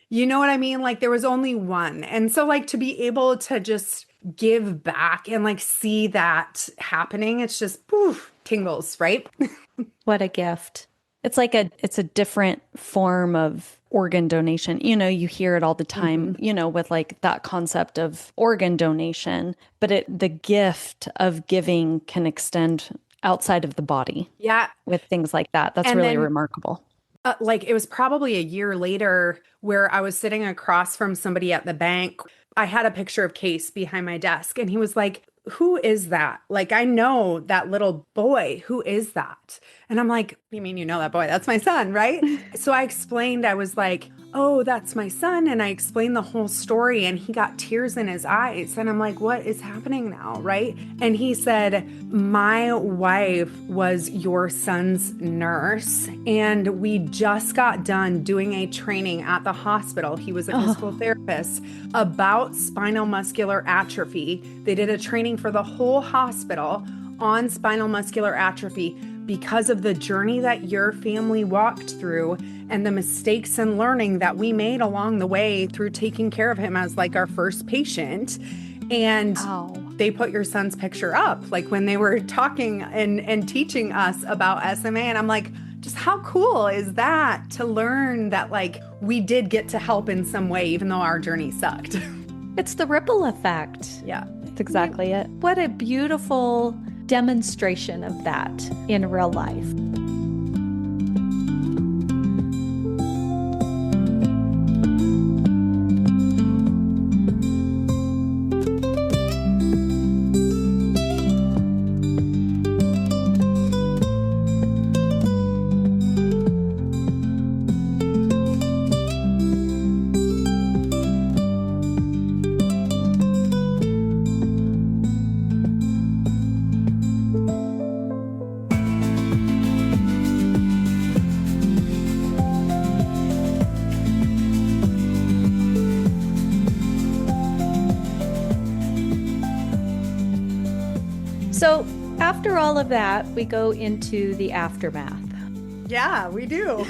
You know what I mean? Like there was only one. And so like to be able to just give back and like see that happening, it's just poof, tingles, right? what a gift. It's a different form of organ donation. You hear it all the time, Mhm. with like that concept of organ donation, but the gift of giving can extend outside of the body Yeah. with things like that. That's And really then remarkable. like it was probably a year later where I was sitting across from somebody at the bank. I had a picture of Case behind my desk, and he was like, "Who is that? Like, I know that little boy. Who is that?" And I'm like, "You mean you know that boy? That's my son, right?" So I explained, I was like, "Oh, that's my son." And I explained the whole story, and he got tears in his eyes. And I'm like, "What is happening now?" Right. And he said, "My wife was your son's nurse, and we just got done doing a training at the hospital. He was a physical Oh, therapist about spinal muscular atrophy. They did a training for the whole hospital on spinal muscular atrophy because of the journey that your family walked through and the mistakes and learning that we made along the way through taking care of him as like our first patient." And wow. they put your son's picture up, like when they were talking and teaching us about SMA. And I'm like, just how cool is that to learn that like we did get to help in some way, even though our journey sucked. It's the ripple effect. Yeah. That's exactly it. What a beautiful demonstration of that in real life. So, after all of that, we go into the aftermath. Yeah, we do.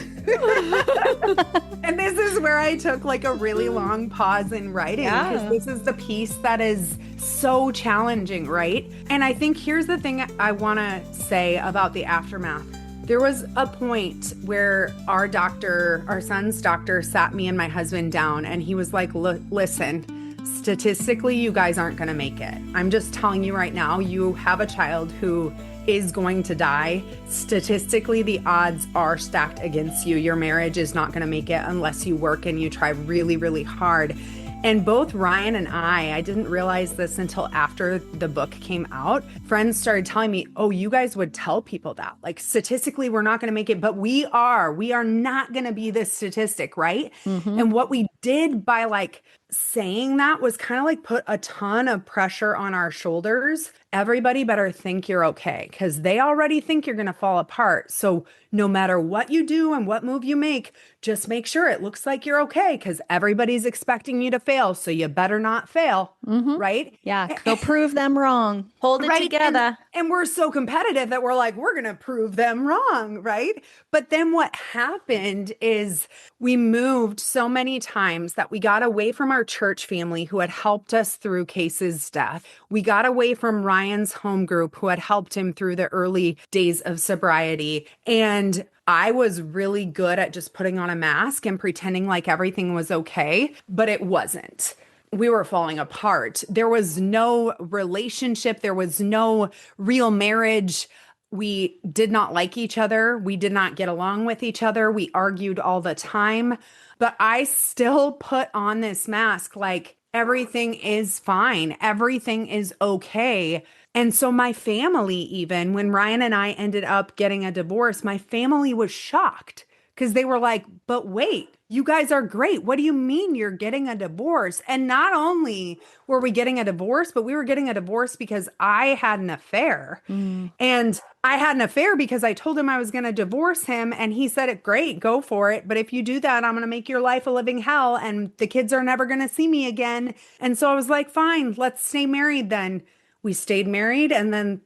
And this is where I took like a really long pause in writing because Yeah. this is the piece that is so challenging, right? And I think here's the thing I want to say about the aftermath. There was a point where our doctor, our son's doctor, sat me and my husband down and he was like, "Listen, statistically, you guys aren't going to make it. I'm just telling you right now, you have a child who is going to die. Statistically, the odds are stacked against you. Your marriage is not going to make it unless you work and you try really, really hard." And both Ryan and I didn't realize this until after the book came out. Friends started telling me, "Oh, you guys would tell people that. Like statistically, we're not going to make it, but we are. We are not going to be this statistic, right?" Mm-hmm. And what we did by like saying that was kind of like put a ton of pressure on our shoulders. Everybody better think you're okay because they already think you're going to fall apart. So no matter what you do and what move you make, just make sure it looks like you're okay because everybody's expecting you to fail. So you better not fail, Mm-hmm. right? Yeah, go prove them wrong. Hold it Right. together. And we're so competitive that we're like, we're going to prove them wrong. Right. But then what happened is we moved so many times that we got away from our church family who had helped us through Case's death. We got away from Ryan's home group who had helped him through the early days of sobriety. And I was really good at just putting on a mask and pretending like everything was okay, but it wasn't. We were falling apart. There was no relationship. There was no real marriage. We did not like each other. We did not get along with each other. We argued all the time. But I still put on this mask like everything is fine. Everything is okay. And so my family, even when Ryan and I ended up getting a divorce, my family was shocked because they were like, "But wait, you guys are great. What do you mean you're getting a divorce? And not only were we getting a divorce, but we were getting a divorce because I had an affair. Mm. And I had an affair because I told him I was going to divorce him. And he said, great, go for it. But if you do that, I'm going to make your life a living hell and the kids are never going to see me again. And so I was like, fine, let's stay married then. We stayed married. And then,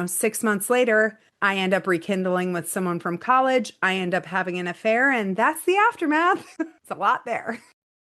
6 months later, I end up rekindling with someone from college. I end up having an affair. And that's the aftermath. It's a lot there.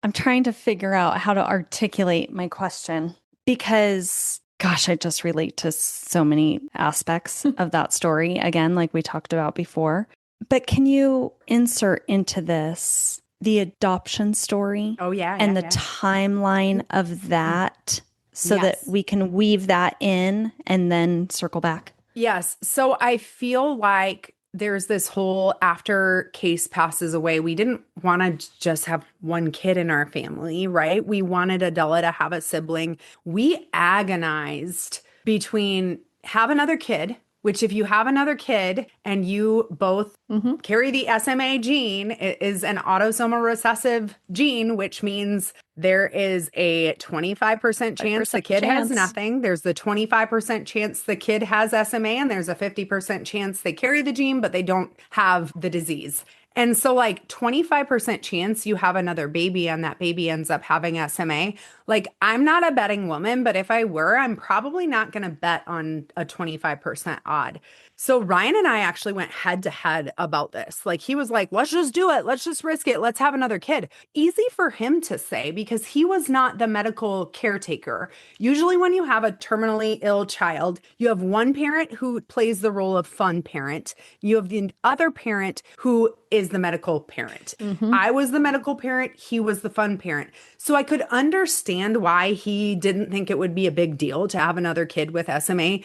I'm trying to figure out how to articulate my question because, gosh, I just relate to so many aspects of that story. Again, like we talked about before. But can you insert into this the adoption story? Oh, yeah. And the yeah. timeline of that so Yes. that we can weave that in and then circle back? Yes. So I feel like there's this whole after Case passes away, we didn't want to just have one kid in our family, right? We wanted Adela to have a sibling. We agonized between have another kid, which if you have another kid and you both carry the SMA gene, it is an autosomal recessive gene, which means there is a 25% chance the kid has nothing. There's the 25% chance the kid has SMA, and there's a 50% chance they carry the gene, but they don't have the disease. And so like 25% chance you have another baby and that baby ends up having SMA. Like I'm not a betting woman, but if I were, I'm probably not going to bet on a 25% odd. So Ryan and I actually went head to head about this. Like he was like, let's just do it. Let's just risk it. Let's have another kid. Easy for him to say because he was not the medical caretaker. Usually when you have a terminally ill child, you have one parent who plays the role of fun parent. You have the other parent who is the medical parent. I was the medical parent. He was the fun parent. So I could understand why he didn't think it would be a big deal to have another kid with SMA.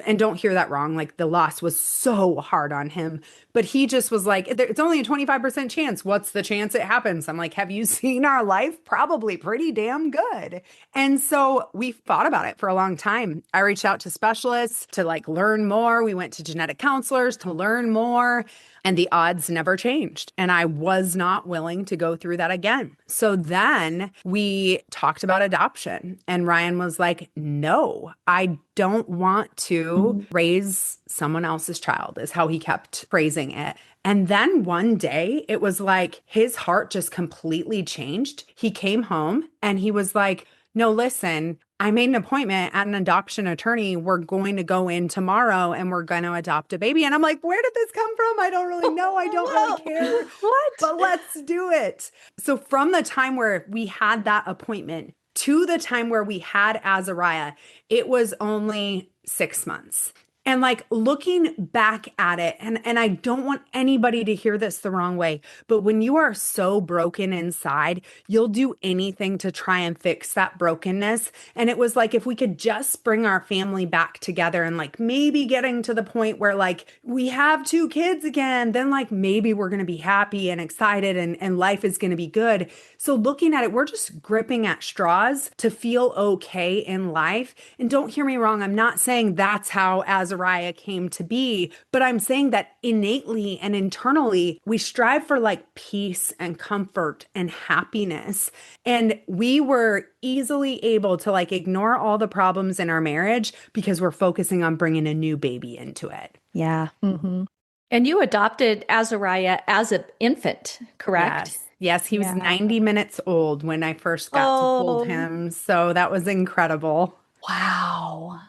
And don't hear that wrong. Like the loss was so hard on him, but he just was like, it's only a 25% chance. What's the chance it happens? I'm like, have you seen our life? Probably pretty damn good. And so we thought about it for a long time. I reached out to specialists to like learn more. We went to genetic counselors to learn more. And the odds never changed. And I was not willing to go through that again. So then we talked about adoption. And Ryan was like, no, I don't want to raise someone else's child, is how he kept phrasing it. And then one day it was like his heart just completely changed. He came home and he was like, no, listen, I made an appointment at an adoption attorney. We're going to go in tomorrow and we're going to adopt a baby. And I'm like, where did this come from? I don't really know. I don't really care. What? But let's do it. So from the time where we had that appointment to the time where we had Azariah, it was only 6 months. And like looking back at it, and I don't want anybody to hear this the wrong way, but when you are so broken inside, you'll do anything to try and fix that brokenness. And it was like, if we could just bring our family back together and like maybe getting to the point where like we have 2 kids again, then like maybe we're going to be happy and excited and life is going to be good. So looking at it, we're just gripping at straws to feel okay in life. And don't hear me wrong. I'm not saying that's how Azariah came to be, but I'm saying that innately and internally, we strive for like peace and comfort and happiness. And we were easily able to like ignore all the problems in our marriage because we're focusing on bringing a new baby into it. Yeah. And you adopted Azariah as an infant, correct? Yes, he was 90 minutes old when I first got to hold him. So that was incredible. Wow.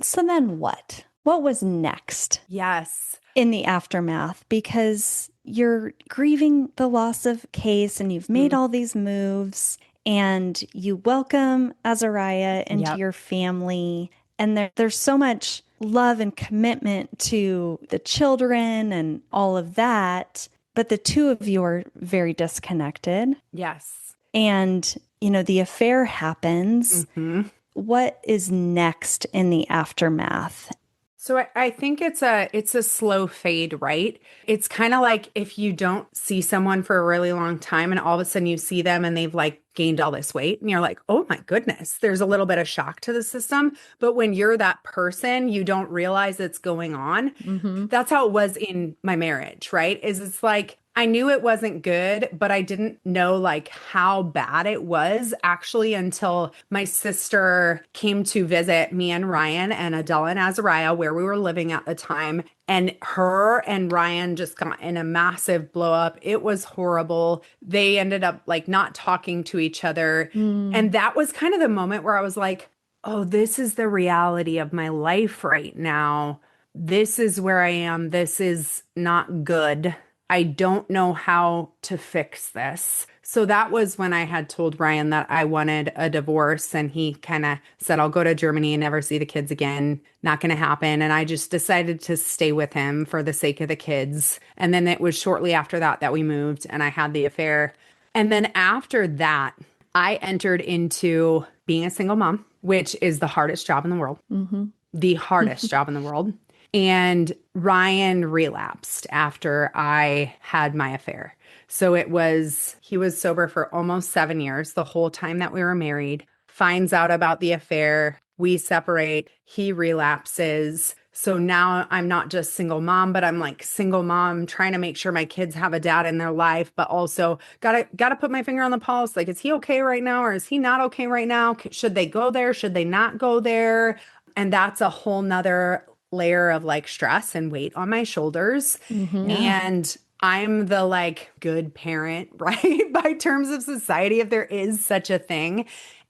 So then what? What was next? Yes. In the aftermath? Because you're grieving the loss of Case and you've made all these moves and you welcome Azariah into your family. And there's so much love and commitment to the children and all of that. But the two of you are very disconnected. Yes. And, the affair happens. What is next in the aftermath? So I think it's a slow fade, right? It's kind of like if you don't see someone for a really long time and all of a sudden you see them and they've like gained all this weight and you're like, oh my goodness, there's a little bit of shock to the system. But when you're that person, you don't realize it's going on. That's how it was in my marriage, right? It's like I knew it wasn't good, but I didn't know like how bad it was actually until my sister came to visit me and Ryan and Adela and Azariah where we were living at the time. And her and Ryan just got in a massive blow up. It was horrible. They ended up like not talking to each other. And that was kind of the moment where I was like, oh, this is the reality of my life right now. This is where I am. This is not good. I don't know how to fix this. So that was when I had told Ryan that I wanted a divorce, and he kind of said, I'll go to Germany and never see the kids again. Not going to happen. And I just decided to stay with him for the sake of the kids. And then it was shortly after that that we moved and I had the affair. And then after that, I entered into being a single mom, which is the hardest job in the world, the hardest job in the world. And Ryan relapsed after I had my affair. So he was sober for almost 7 years, the whole time that we were married, finds out about the affair. We separate. He relapses. So now I'm not just single mom, but I'm like single mom trying to make sure my kids have a dad in their life, but also gotta put my finger on the pulse. Like, is he okay right now? Or is he not okay right now? Should they go there? Should they not go there? And that's a whole nother layer of like stress and weight on my shoulders. And I'm the like good parent, right? By terms of society, if there is such a thing.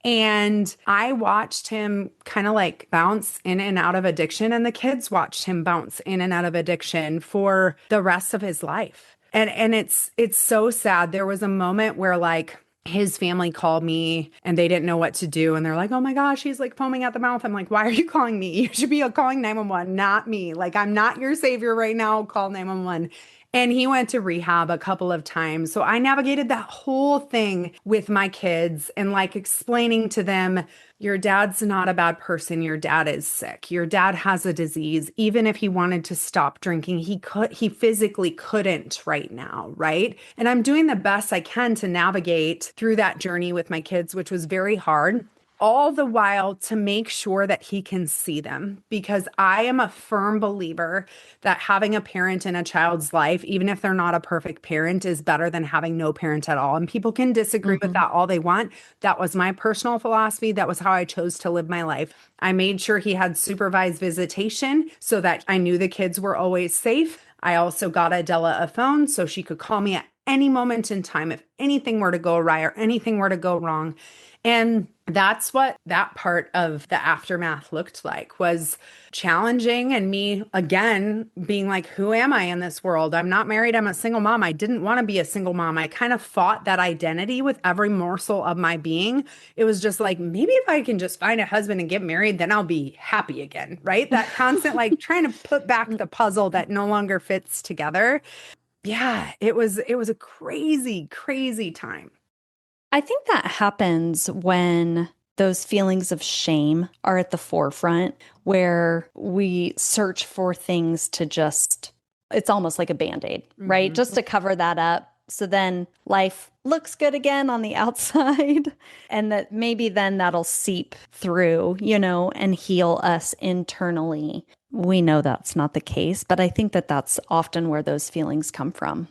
And I watched him kind of like bounce in and out of addiction, and the kids watched him bounce in and out of addiction for the rest of his life. And it's so sad. There was a moment where like his family called me and they didn't know what to do. And they're like, oh my gosh, he's like foaming at the mouth. I'm like, why are you calling me? You should be calling 911, not me. Like, I'm not your savior right now. Call 911. And he went to rehab a couple of times. So I navigated that whole thing with my kids and like explaining to them, your dad's not a bad person. Your dad is sick. Your dad has a disease. Even if he wanted to stop drinking, he physically couldn't right now, right? And I'm doing the best I can to navigate through that journey with my kids, which was very hard, all the while to make sure that he can see them, because I am a firm believer that having a parent in a child's life, even if they're not a perfect parent, is better than having no parent at all. And people can disagree with that all they want. That was my personal philosophy. That was how I chose to live my life. I made sure he had supervised visitation so that I knew the kids were always safe. I also got Adela a phone so she could call me at any moment in time if anything were to go awry or anything were to go wrong. And that's what that part of the aftermath looked like, was challenging, and me again being like, who am I in this world? I'm not married. I'm a single mom. I didn't want to be a single mom. I kind of fought that identity with every morsel of my being. It was just like, maybe if I can just find a husband and get married, then I'll be happy again, right? That constant like trying to put back the puzzle that no longer fits together. Yeah, it was a crazy, crazy time. I think that happens when those feelings of shame are at the forefront, where we search for things to just, it's almost like a Band-Aid, right? Just to cover that up. So then life looks good again on the outside, and that maybe then that'll seep through, and heal us internally. We know that's not the case, but I think that that's often where those feelings come from.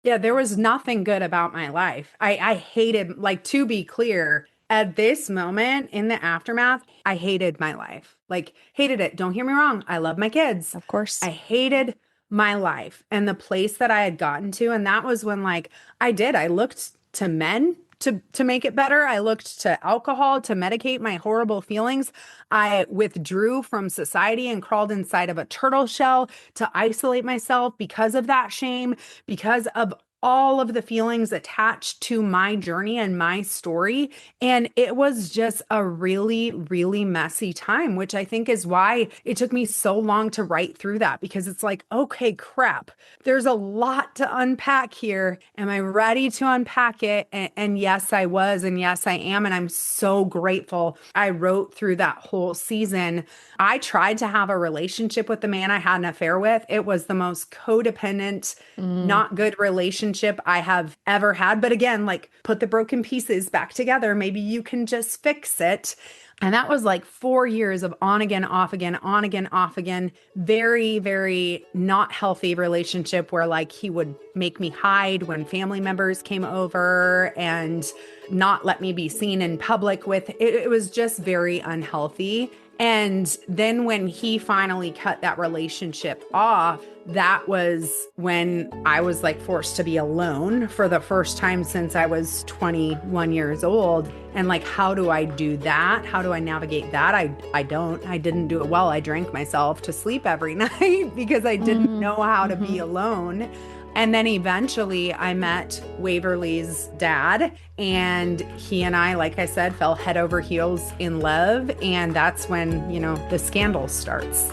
Yeah, there was nothing good about my life. I hated, like, to be clear, at this moment in the aftermath, I hated my life. Like, hated it. Don't hear me wrong. I love my kids. Of course. I hated my life and the place that I had gotten to. And that was when, like, I looked to men to make it better. I looked to alcohol to medicate my horrible feelings. I withdrew from society and crawled inside of a turtle shell to isolate myself because of that shame, because of all of the feelings attached to my journey and my story. And it was just a really, really messy time, which I think is why it took me so long to write through that, because it's like, okay, crap, there's a lot to unpack here. Am I ready to unpack it? And yes, I was. And yes, I am. And I'm so grateful I wrote through that whole season. I tried to have a relationship with the man I had an affair with. It was the most codependent, not good relationship relationship I have ever had. But again, like put the broken pieces back together. Maybe you can just fix it. And that was like 4 years of on again, off again, on again, off again. Very, very not healthy relationship where like he would make me hide when family members came over and not let me be seen in public with it. It was just very unhealthy. And then when he finally cut that relationship off, that was when I was like forced to be alone for the first time since I was 21 years old. And like, how do I do that? How do I navigate that? I didn't do it well. I drank myself to sleep every night because I didn't know how to be alone. And then eventually I met Waverly's dad, and he and I, like I said, fell head over heels in love. And that's when, the scandal starts.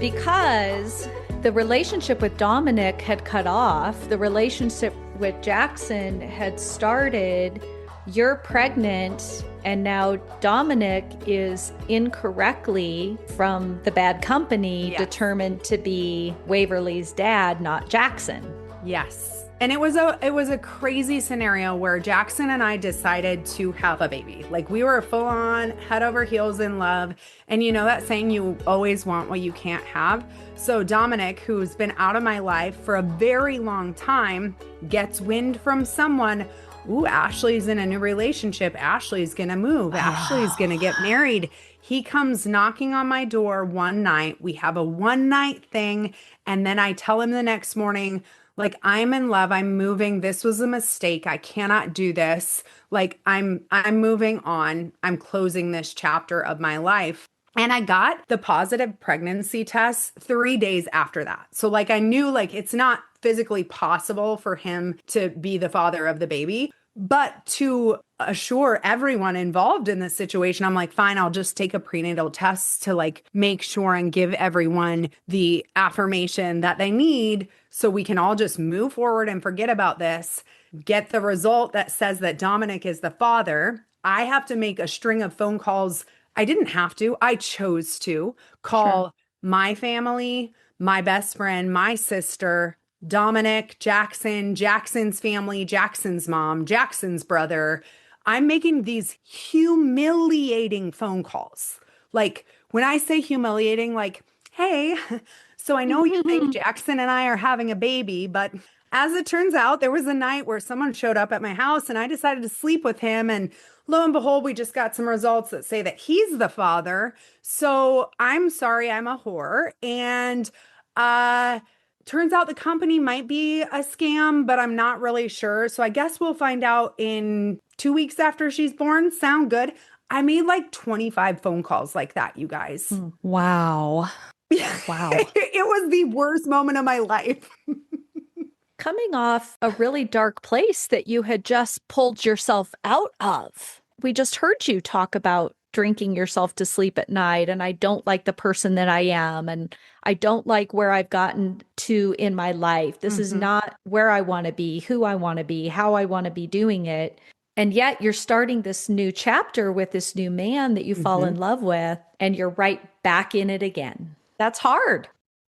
Because the relationship with Dominic had cut off, the relationship with Jackson had started. You're pregnant, and now Dominic is incorrectly from the bad company determined to be Waverly's dad, not Jackson. Yes. And it was a crazy scenario where Jackson and I decided to have a baby. Like we were full on head over heels in love. And you know that saying, you always want what you can't have. So Dominic, who's been out of my life for a very long time, gets wind from someone. Ooh, Ashley's in a new relationship. Ashley's going to move. Ashley's going to get married. He comes knocking on my door one night. We have a one night thing. And then I tell him the next morning, like, I'm in love. I'm moving. This was a mistake. I cannot do this. Like, I'm moving on. I'm closing this chapter of my life. And I got the positive pregnancy test 3 days after that. So like, I knew like it's not physically possible for him to be the father of the baby. But to assure everyone involved in this situation, I'm like, fine, I'll just take a prenatal test to like make sure and give everyone the affirmation that they need so we can all just move forward and forget about this, get the result that says that Dominic is the father. I have to make a string of phone calls. I didn't have to. I chose to call my family, my best friend, my sister, Dominic, Jackson, Jackson's family, Jackson's mom, Jackson's brother. I'm making these humiliating phone calls. Like when I say humiliating, like, hey, so I know you think Jackson and I are having a baby, but as it turns out, there was a night where someone showed up at my house and I decided to sleep with him. And lo and behold, we just got some results that say that he's the father. So I'm sorry, I'm a whore. And turns out the company might be a scam, but I'm not really sure. So I guess we'll find out in 2 weeks after she's born. Sound good? I made like 25 phone calls like that, you guys. Wow. Wow. It was the worst moment of my life. Coming off a really dark place that you had just pulled yourself out of. We just heard you talk about drinking yourself to sleep at night, and I don't like the person that I am, and I don't like where I've gotten to in my life. This is not where I want to be, who I want to be, how I want to be doing it. And yet you're starting this new chapter with this new man that you fall in love with, and you're right back in it again. That's hard.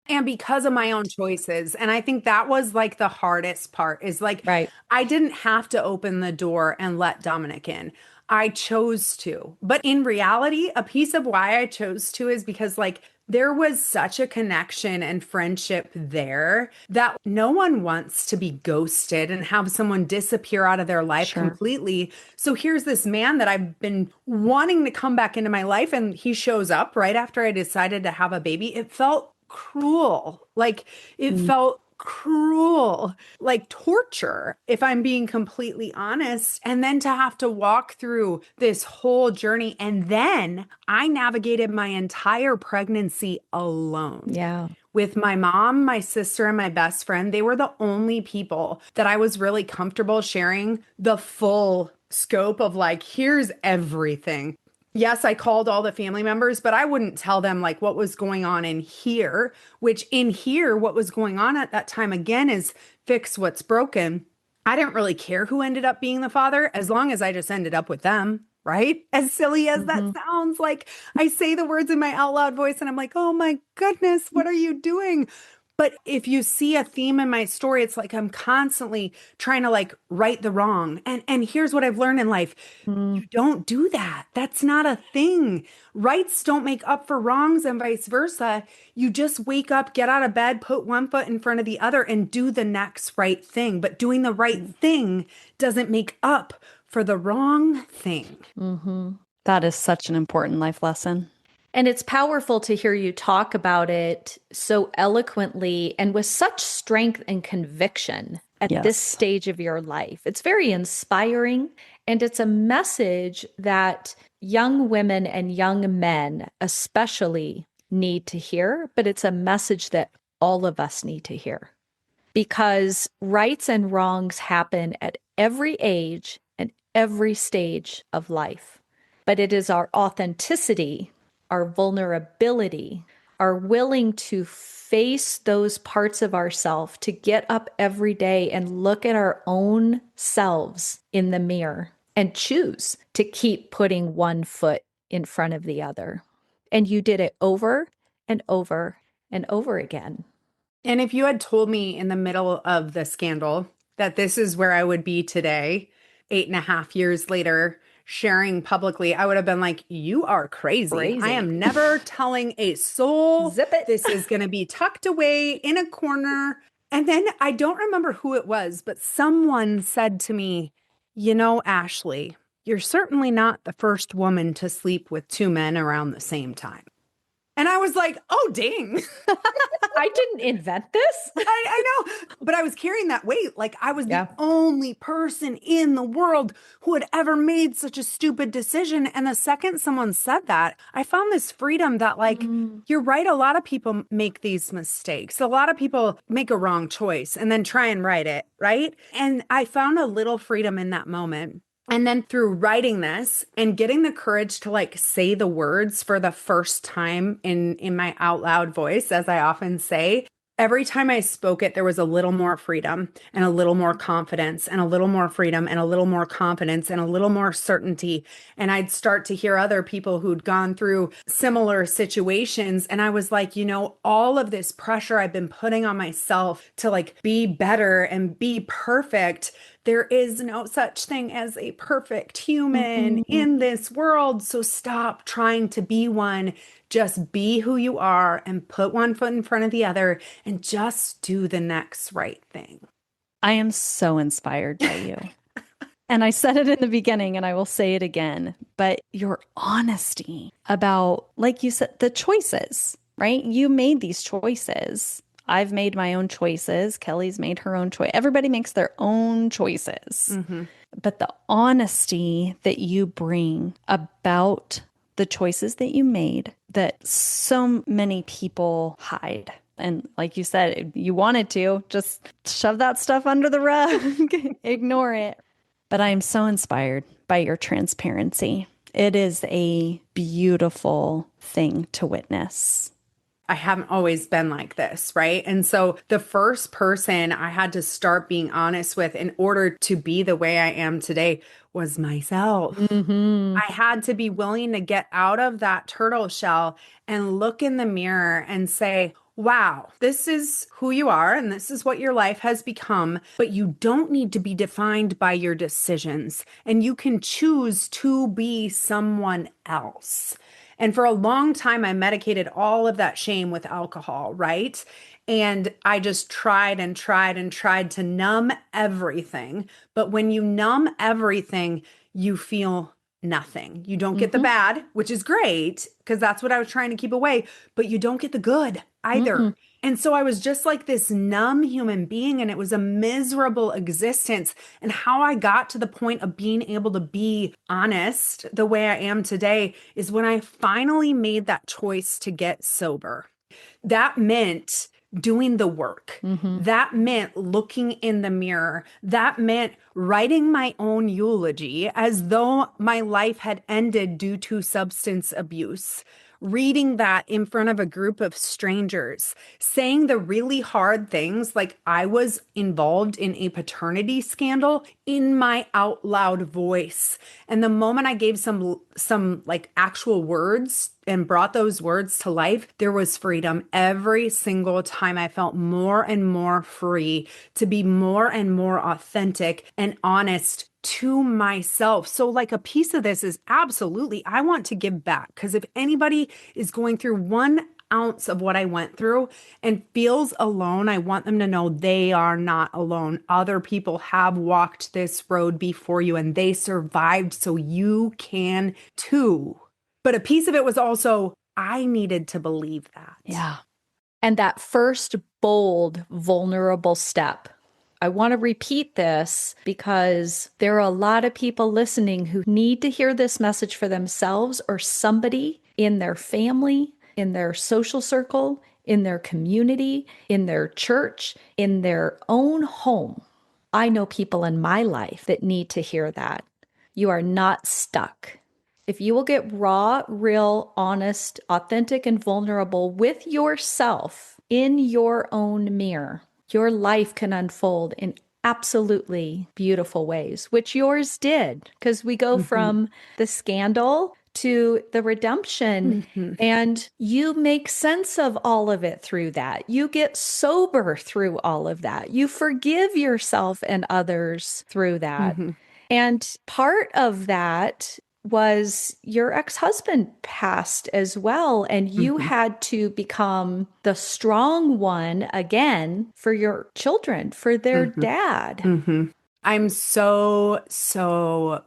And because of my own choices. And I think that was like the hardest part is like, I didn't have to open the door and let Dominic in. I chose to. But in reality, a piece of why I chose to is because like there was such a connection and friendship there that no one wants to be ghosted and have someone disappear out of their life completely. So here's this man that I've been wanting to come back into my life, and he shows up right after I decided to have a baby. It felt cruel. Like it felt cruel, like torture, if I'm being completely honest. And then to have to walk through this whole journey. And then I navigated my entire pregnancy alone. Yeah. With my mom, my sister, and my best friend. They were the only people that I was really comfortable sharing the full scope of like, here's everything. Yes, I called all the family members, but I wouldn't tell them like what was going on in here, which in here, what was going on at that time again is fix what's broken. I didn't really care who ended up being the father as long as I just ended up with them, right? As silly as that Hmm. sounds, like I say the words in my out loud voice and I'm like, oh my goodness, what are you doing? But if you see a theme in my story, it's like I'm constantly trying to like right the wrong. And here's what I've learned in life. Mm. You don't do that. That's not a thing. Rights don't make up for wrongs and vice versa. You just wake up, get out of bed, put one foot in front of the other and do the next right thing. But doing the right thing doesn't make up for the wrong thing. Mm-hmm. That is such an important life lesson. And it's powerful to hear you talk about it so eloquently and with such strength and conviction at this Yes. stage of your life. It's very inspiring. And it's a message that young women and young men, especially, need to hear. But it's a message that all of us need to hear because rights and wrongs happen at every age and every stage of life. But it is our authenticity, our vulnerability, our willing to face those parts of ourselves, to get up every day and look at our own selves in the mirror and choose to keep putting one foot in front of the other. And you did it over and over and over again. And if you had told me in the middle of the scandal that this is where I would be today, 8.5 years later, sharing publicly, I would have been like, you are crazy. I Crazy. am never telling a soul. Zip it. This is going to be tucked away in a corner. And then I don't remember who it was, but someone said to me, you know, Ashley, you're certainly not the first woman to sleep with two men around the same time. And I was like, oh, dang. I didn't invent this. I know, but I was carrying that weight. Like I was Yeah. the only person in the world who had ever made such a stupid decision. And the second someone said that, I found this freedom that like, you're right. A lot of people make these mistakes. A lot of people make a wrong choice and then try and right it. Right. And I found a little freedom in that moment. And then through writing this and getting the courage to like say the words for the first time in my out loud voice, as I often say, every time I spoke it, there was a little more freedom and a little more confidence and a little more freedom and a little more confidence and a little more certainty. And I'd start to hear other people who'd gone through similar situations. And I was like, you know, all of this pressure I've been putting on myself to like be better and be perfect. There is no such thing as a perfect human in this world. So stop trying to be one. Just be who you are and put one foot in front of the other and just do the next right thing. I am so inspired by you. And I said it in the beginning and I will say it again, but your honesty about, like you said, the choices, right? You made these choices. I've made my own choices. Kelly's made her own choice. Everybody makes their own choices. But the honesty that you bring about the choices that you made that so many people hide. And like you said, you wanted to just shove that stuff under the rug, ignore it. But I am so inspired by your transparency. It is a beautiful thing to witness. I haven't always been like this, right? And so the first person I had to start being honest with in order to be the way I am today was myself. I had to be willing to get out of that turtle shell and look in the mirror and say, wow, this is who you are and this is what your life has become, but you don't need to be defined by your decisions and you can choose to be someone else. And for a long time, I medicated all of that shame with alcohol, right? And I just tried and tried and tried to numb everything. But when you numb everything, you feel nothing. You don't get the bad, which is great because that's what I was trying to keep away, but you don't get the good either. Mm-mm. And so I was just like this numb human being, and it was a miserable existence. And how I got to the point of being able to be honest the way I am today is when I finally made that choice to get sober. That meant doing the work. Mm-hmm. That meant looking in the mirror. That meant writing my own eulogy as though my life had ended due to substance abuse. Reading that in front of a group of strangers, saying the really hard things like I was involved in a paternity scandal in my out loud voice. And the moment I gave some like actual words and brought those words to life, there was freedom. Every single time I felt more and more free to be more and more authentic and honest to myself. So like a piece of this is absolutely, I want to give back, because if anybody is going through 1 ounce of what I went through and feels alone, I want them to know they are not alone. Other people have walked this road before you and they survived, so you can too. But a piece of it was also, I needed to believe that. Yeah. And that first bold, vulnerable step. I want to repeat this because there are a lot of people listening who need to hear this message for themselves or somebody in their family, in their social circle, in their community, in their church, in their own home. I know people in my life that need to hear that. You are not stuck. If you will get raw, real, honest, authentic, and vulnerable with yourself in your own mirror, your life can unfold in absolutely beautiful ways, which yours did, because we go from the scandal to the redemption, and you make sense of all of it through that. You get sober through all of that. You forgive yourself and others through that. And part of that was your ex-husband passed as well, and you had to become the strong one again for your children, for their dad. I'm so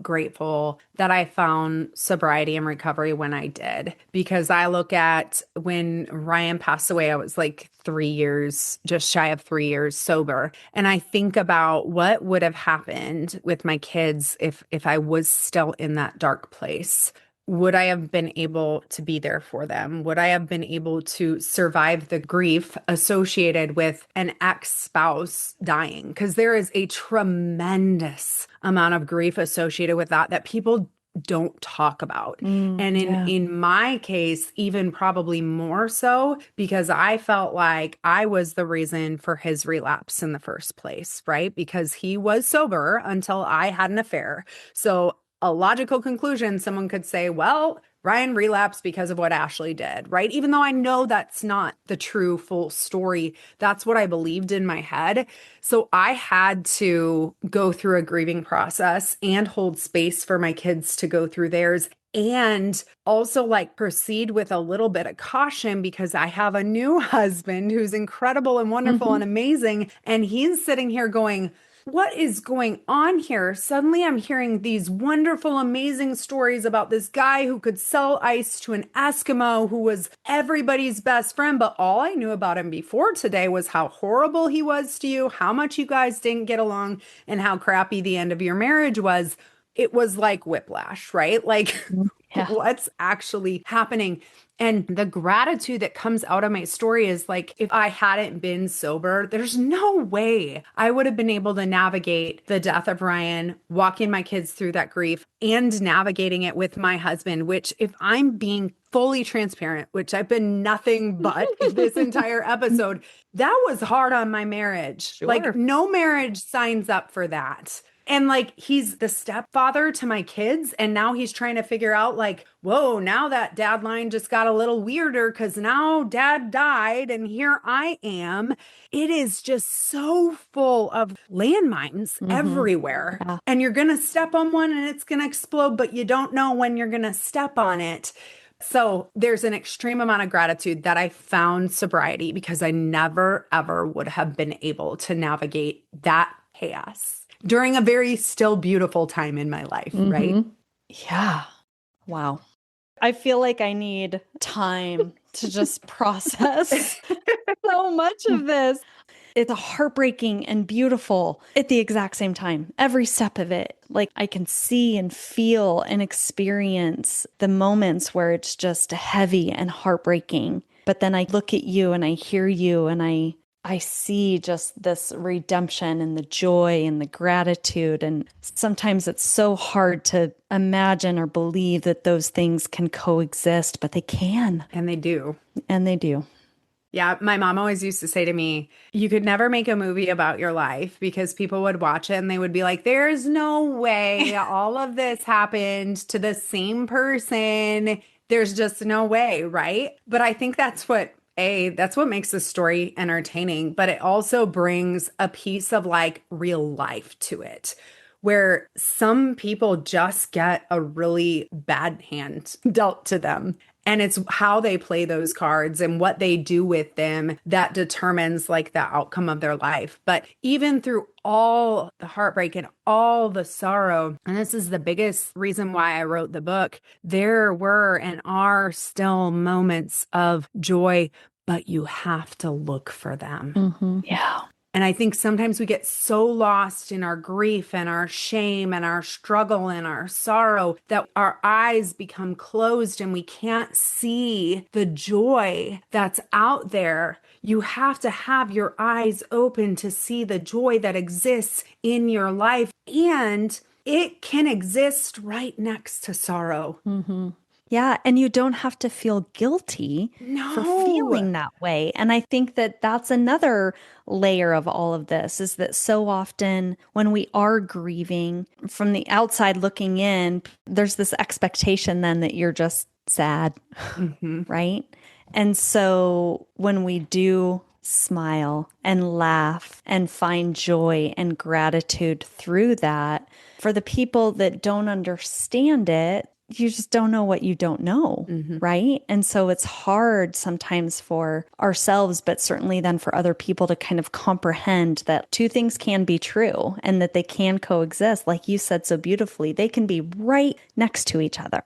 grateful that I found sobriety and recovery when I did, because I look at when Ryan passed away, I was like 3 years, just shy of 3 years sober. And I think about what would have happened with my kids if I was still in that dark place. Would I have been able to be there for them? Would I have been able to survive the grief associated with an ex-spouse dying? Because there is a tremendous amount of grief associated with that people don't talk about. And in my case, even probably more so, because I felt like I was the reason for his relapse in the first place, right? Because he was sober until I had an affair. So a logical conclusion, someone could say, well, Ryan relapsed because of what Ashley did, right? Even though I know that's not the true full story, that's what I believed in my head. So I had to go through a grieving process and hold space for my kids to go through theirs, and also like proceed with a little bit of caution, because I have a new husband who's incredible and wonderful and amazing. And he's sitting here going, what is going on here? Suddenly I'm hearing these wonderful, amazing stories about this guy who could sell ice to an Eskimo who was everybody's best friend. But all I knew about him before today was how horrible he was to you, how much you guys didn't get along, and how crappy the end of your marriage was. It was like whiplash, right? Like, what's actually happening? And the gratitude that comes out of my story is like, if I hadn't been sober, there's no way I would have been able to navigate the death of Ryan, walking my kids through that grief, and navigating it with my husband, which, if I'm being fully transparent, which I've been nothing but this entire episode, that was hard on my marriage. Sure. Like, no marriage signs up for that. And like, he's the stepfather to my kids. And now he's trying to figure out like, whoa, now that dad line just got a little weirder because now dad died and here I am. It is just so full of landmines everywhere. Yeah. And you're going to step on one and it's going to explode, but you don't know when you're going to step on it. So there's an extreme amount of gratitude that I found sobriety, because I never, ever would have been able to navigate that chaos during a very still beautiful time in my life, right? Yeah. Wow. I feel like I need time to just process so much of this. It's heartbreaking and beautiful at the exact same time. Every step of it. Like I can see and feel and experience the moments where it's just heavy and heartbreaking. But then I look at you and I hear you and I see just this redemption and the joy and the gratitude. And sometimes it's so hard to imagine or believe that those things can coexist, but they can. And they do. And they do. Yeah, my mom always used to say to me, you could never make a movie about your life because people would watch it and they would be like, there's no way all of this happened to the same person. There's just no way, right? But I think that's what makes the story entertaining, but it also brings a piece of like real life to it, where some people just get a really bad hand dealt to them. And it's how they play those cards and what they do with them that determines like the outcome of their life. But even through all the heartbreak and all the sorrow, and this is the biggest reason why I wrote the book, there were and are still moments of joy, but you have to look for them. Mm-hmm. Yeah. And I think sometimes we get so lost in our grief and our shame and our struggle and our sorrow that our eyes become closed and we can't see the joy that's out there. You have to have your eyes open to see the joy that exists in your life. And it can exist right next to sorrow. Mm-hmm. Yeah. And you don't have to feel guilty for feeling that way. And I think that that's another layer of all of this is that so often when we are grieving from the outside looking in, there's this expectation then that you're just sad, right? And so when we do smile and laugh and find joy and gratitude through that, for the people that don't understand it, you just don't know what you don't know, right? And so it's hard sometimes for ourselves, but certainly then for other people to kind of comprehend that two things can be true and that they can coexist. Like you said so beautifully, they can be right next to each other.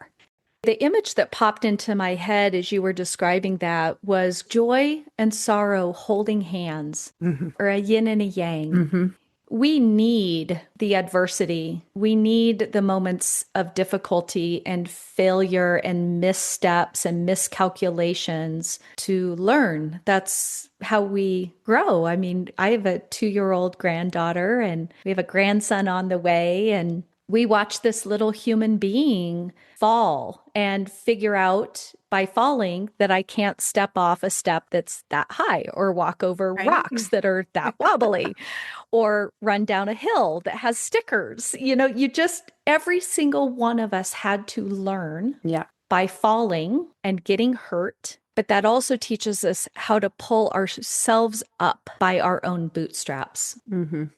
The image that popped into my head as you were describing that was joy and sorrow holding hands, or a yin and a yang. We need the adversity. We need the moments of difficulty and failure and missteps and miscalculations to learn. That's how we grow. I mean, I have a 2-year-old granddaughter and we have a grandson on the way, and we watch this little human being fall and figure out by falling that I can't step off a step that's that high or walk over rocks that are that wobbly or run down a hill that has stickers. You just, every single one of us had to learn by falling and getting hurt. But that also teaches us how to pull ourselves up by our own bootstraps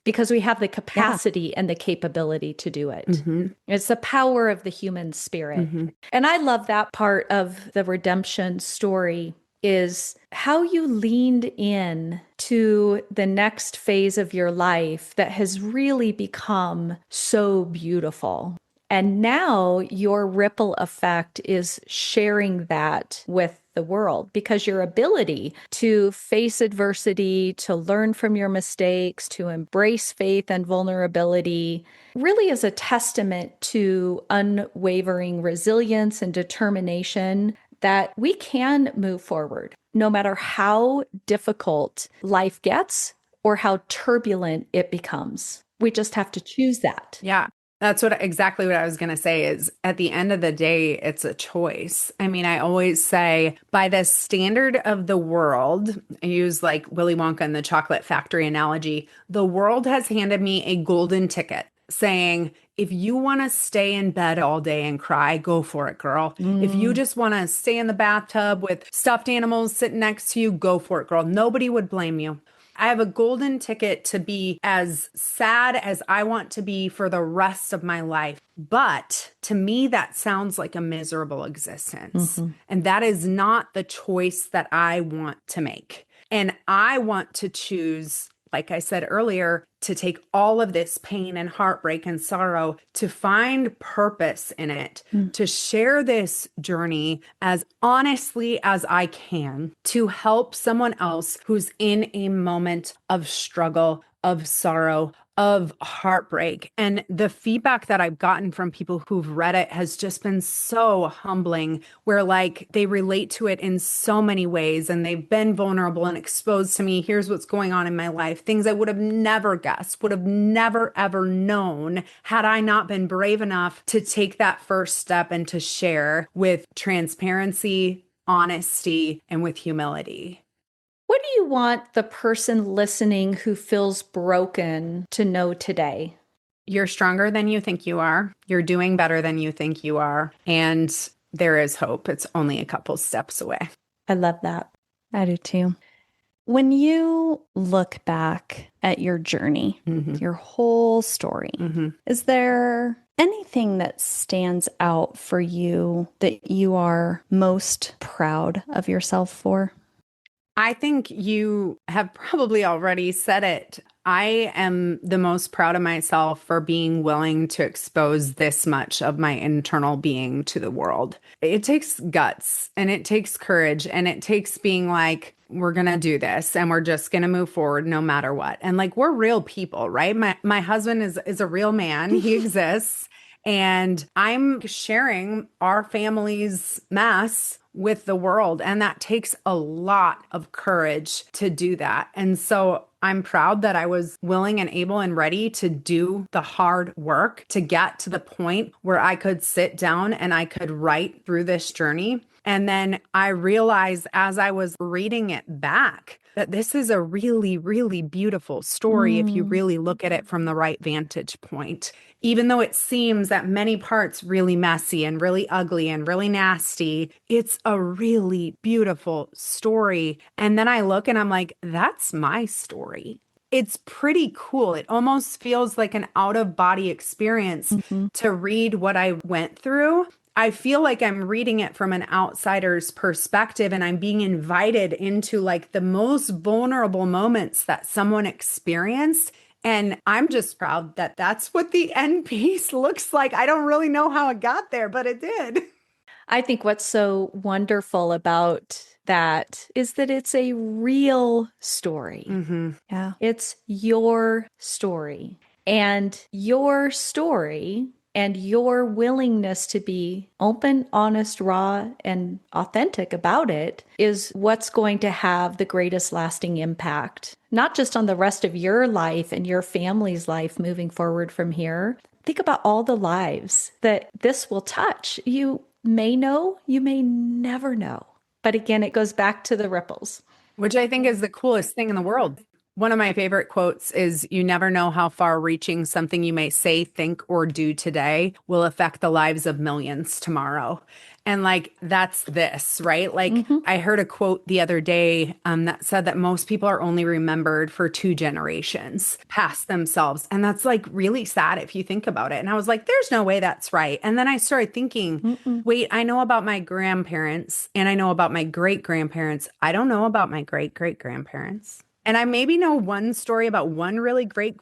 because we have the capacity and the capability to do it. It's the power of the human spirit. And I love that part of the redemption story is how you leaned in to the next phase of your life that has really become so beautiful. And now your ripple effect is sharing that with the world because your ability to face adversity, to learn from your mistakes, to embrace faith and vulnerability really is a testament to unwavering resilience and determination that we can move forward no matter how difficult life gets or how turbulent it becomes. We just have to choose that. Yeah. That's exactly what I was going to say is at the end of the day, it's a choice. I mean, I always say by the standard of the world, I use like Willy Wonka and the chocolate factory analogy, the world has handed me a golden ticket saying, if you want to stay in bed all day and cry, go for it, girl. If you just want to stay in the bathtub with stuffed animals sitting next to you, go for it, girl. Nobody would blame you. I have a golden ticket to be as sad as I want to be for the rest of my life. But to me, that sounds like a miserable existence. And that is not the choice that I want to make. And I want to choose like I said earlier, to take all of this pain and heartbreak and sorrow, to find purpose in it, to share this journey as honestly as I can, to help someone else who's in a moment of struggle, of sorrow, of heartbreak. And the feedback that I've gotten from people who've read it has just been so humbling, where like they relate to it in so many ways and they've been vulnerable and exposed to me. Here's what's going on in my life. Things I would have never guessed, would have never, ever known had I not been brave enough to take that first step and to share with transparency, honesty, and with humility. What do you want the person listening who feels broken to know today? You're stronger than you think you are. You're doing better than you think you are. And there is hope. It's only a couple steps away. I love that. I do too. When you look back at your journey, your whole story, is there anything that stands out for you that you are most proud of yourself for? I think you have probably already said it. I am the most proud of myself for being willing to expose this much of my internal being to the world. It takes guts and it takes courage and it takes being like, we're going to do this and we're just going to move forward no matter what. And like, we're real people, right? My husband is a real man. He exists. And I'm sharing our family's mess with the world. And that takes a lot of courage to do that. And so I'm proud that I was willing and able and ready to do the hard work to get to the point where I could sit down and I could write through this journey. And then I realized as I was reading it back that this is a really, really beautiful story if you really look at it from the right vantage point. Even though it seems that many parts really messy and really ugly and really nasty, it's a really beautiful story. And then I look and I'm like, that's my story. It's pretty cool. It almost feels like an out-of-body experience to read what I went through. I feel like I'm reading it from an outsider's perspective and I'm being invited into like the most vulnerable moments that someone experienced. And I'm just proud that that's what the end piece looks like. I don't really know how it got there, but it did. I think what's so wonderful about that is that it's a real story. Yeah. It's your story. And your story and your willingness to be open, honest, raw, and authentic about it is what's going to have the greatest lasting impact, not just on the rest of your life and your family's life moving forward from here. Think about all the lives that this will touch. You may know, you may never know. But again, it goes back to the ripples. Which I think is the coolest thing in the world. One of my favorite quotes is, you never know how far reaching something you may say, think, or do today will affect the lives of millions tomorrow. And like, that's this, right? Like I heard a quote the other day that said that most people are only remembered for 2 generations past themselves. And that's like really sad if you think about it. And I was like, there's no way that's right. And then I started thinking, wait, I know about my grandparents and I know about my great grandparents. I don't know about my great great grandparents. And I maybe know one story about one really great,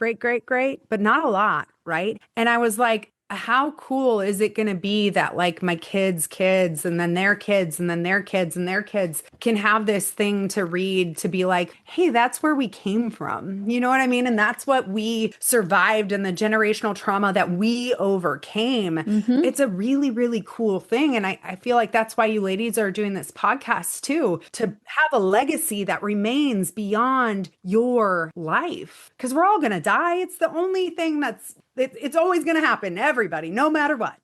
but not a lot, right? And I was like, how cool is it going to be that like my kids' kids and then their kids and then their kids and their kids can have this thing to read to be like, hey, that's where we came from. You know what I mean? And that's what we survived and the generational trauma that we overcame. It's a really, really cool thing. And I feel like that's why you ladies are doing this podcast too, to have a legacy that remains beyond your life. Because we're all going to die. It's the only thing it's always going to happen to everybody, no matter what.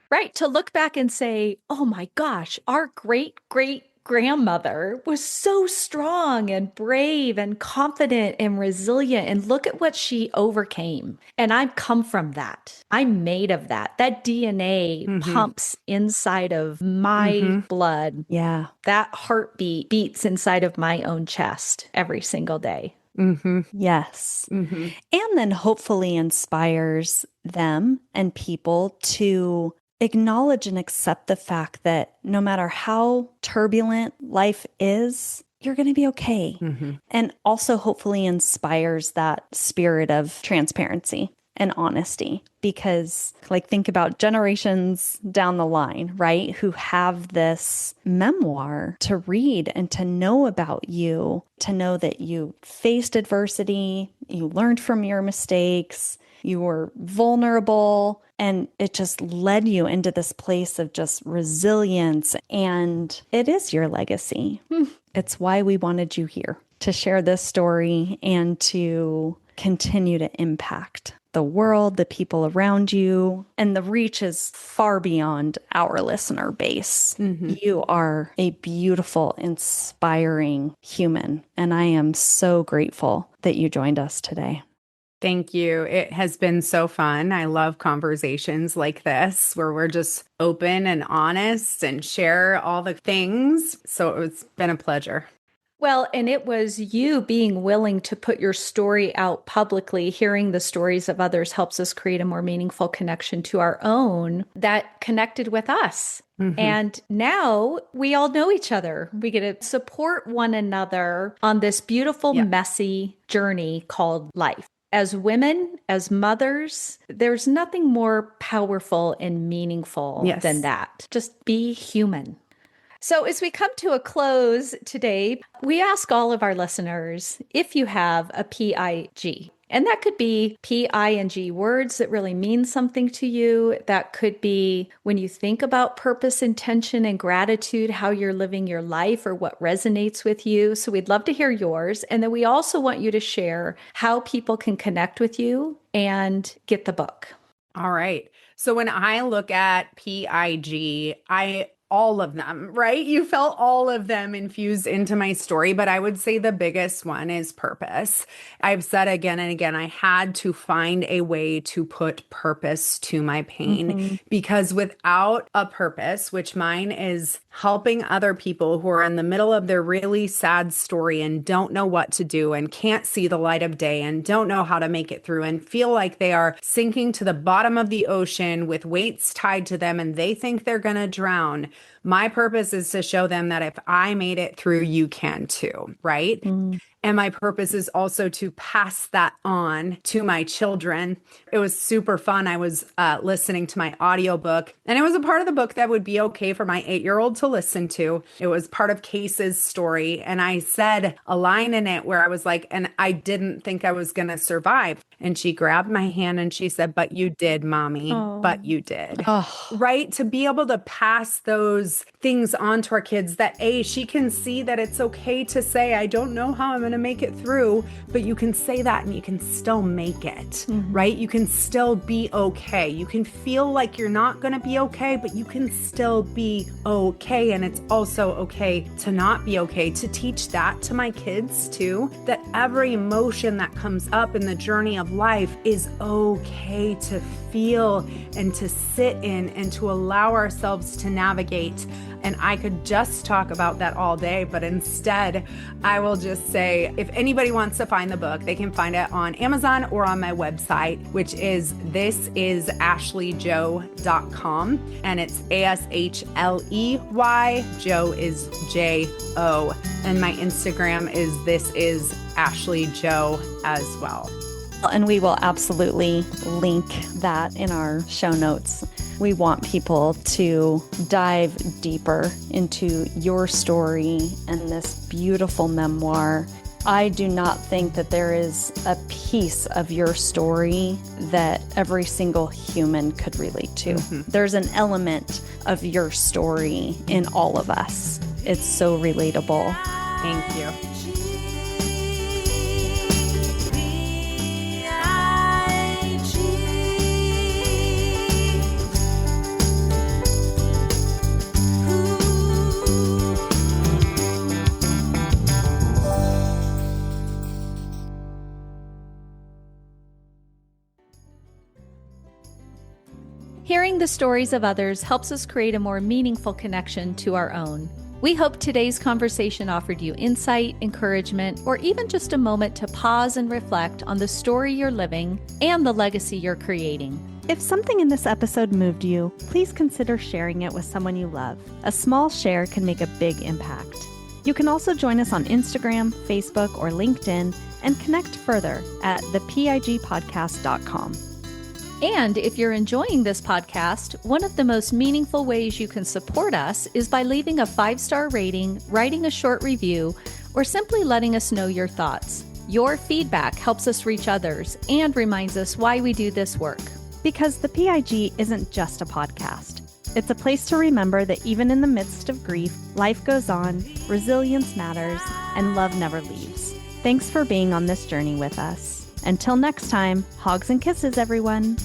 Right. To look back and say, oh my gosh, our great great grandmother was so strong and brave and confident and resilient. And look at what she overcame. And I've come from that. I'm made of that. That DNA pumps inside of my blood. Yeah. That heartbeat beats inside of my own chest every single day. Yes. And then hopefully inspires them and people to acknowledge and accept the fact that no matter how turbulent life is, you're going to be okay. And also hopefully inspires that spirit of transparency and honesty, because like think about generations down the line, right? Who have this memoir to read and to know about you, to know that you faced adversity, you learned from your mistakes, you were vulnerable, and it just led you into this place of just resilience. And it is your legacy. It's why we wanted you here, to share this story and to continue to impact the world, the people around you. And the reach is far beyond our listener base. You are a beautiful, inspiring human. And I am so grateful that you joined us today. Thank you. It has been so fun. I love conversations like this where we're just open and honest and share all the things. So it's been a pleasure. Well, and it was you being willing to put your story out publicly. Hearing the stories of others helps us create a more meaningful connection to our own that connected with us. And now we all know each other. We get to support one another on this beautiful, messy journey called life. As women, as mothers, there's nothing more powerful and meaningful than that. Just be human. So as we come to a close today, we ask all of our listeners if you have a PIG. And that could be PING words that really mean something to you. That could be when you think about purpose, intention, and gratitude, how you're living your life or what resonates with you. So we'd love to hear yours. And then we also want you to share how people can connect with you and get the book. All right. So when I look at PIG, all of them, right? You felt all of them infused into my story, but I would say the biggest one is purpose. I've said again and again, I had to find a way to put purpose to my pain because without a purpose, which mine is helping other people who are in the middle of their really sad story and don't know what to do and can't see the light of day and don't know how to make it through and feel like they are sinking to the bottom of the ocean with weights tied to them and they think they're going to drown. My purpose is to show them that if I made it through, you can too, right? And my purpose is also to pass that on to my children. It was super fun. I was listening to my audiobook, and it was a part of the book that would be okay for my 8-year-old to listen to. It was part of Case's story. And I said a line in it where I was like, and I didn't think I was going to survive. And she grabbed my hand and she said, but you did, mommy, but you did. Right? To be able to pass those things on to our kids that she can see that it's okay to say, I don't know how I'm going to make it through, but you can say that and you can still make it, right? You can still be okay. You can feel like you're not going to be okay, but you can still be okay. And it's also okay to not be okay. To teach that to my kids too, that every emotion that comes up in the journey of life is okay to feel and to sit in and to allow ourselves to navigate. And I could just talk about that all day, but instead I will just say, if anybody wants to find the book, they can find it on Amazon or on my website, which is thisisashleyjoe.com. And it's ASHLEY. Joe is JO. And my Instagram is thisisashleyjoe as well. And we will absolutely link that in our show notes. We want people to dive deeper into your story and this beautiful memoir. I do not think that there is a piece of your story that every single human could relate to. There's an element of your story in all of us. It's so relatable. Thank you. Hearing the stories of others helps us create a more meaningful connection to our own. We hope today's conversation offered you insight, encouragement, or even just a moment to pause and reflect on the story you're living and the legacy you're creating. If something in this episode moved you, please consider sharing it with someone you love. A small share can make a big impact. You can also join us on Instagram, Facebook, or LinkedIn and connect further at thepigpodcast.com. And if you're enjoying this podcast, one of the most meaningful ways you can support us is by leaving a 5-star rating, writing a short review, or simply letting us know your thoughts. Your feedback helps us reach others and reminds us why we do this work. Because the PIG isn't just a podcast. It's a place to remember that even in the midst of grief, life goes on, resilience matters, and love never leaves. Thanks for being on this journey with us. Until next time, hugs and kisses, everyone.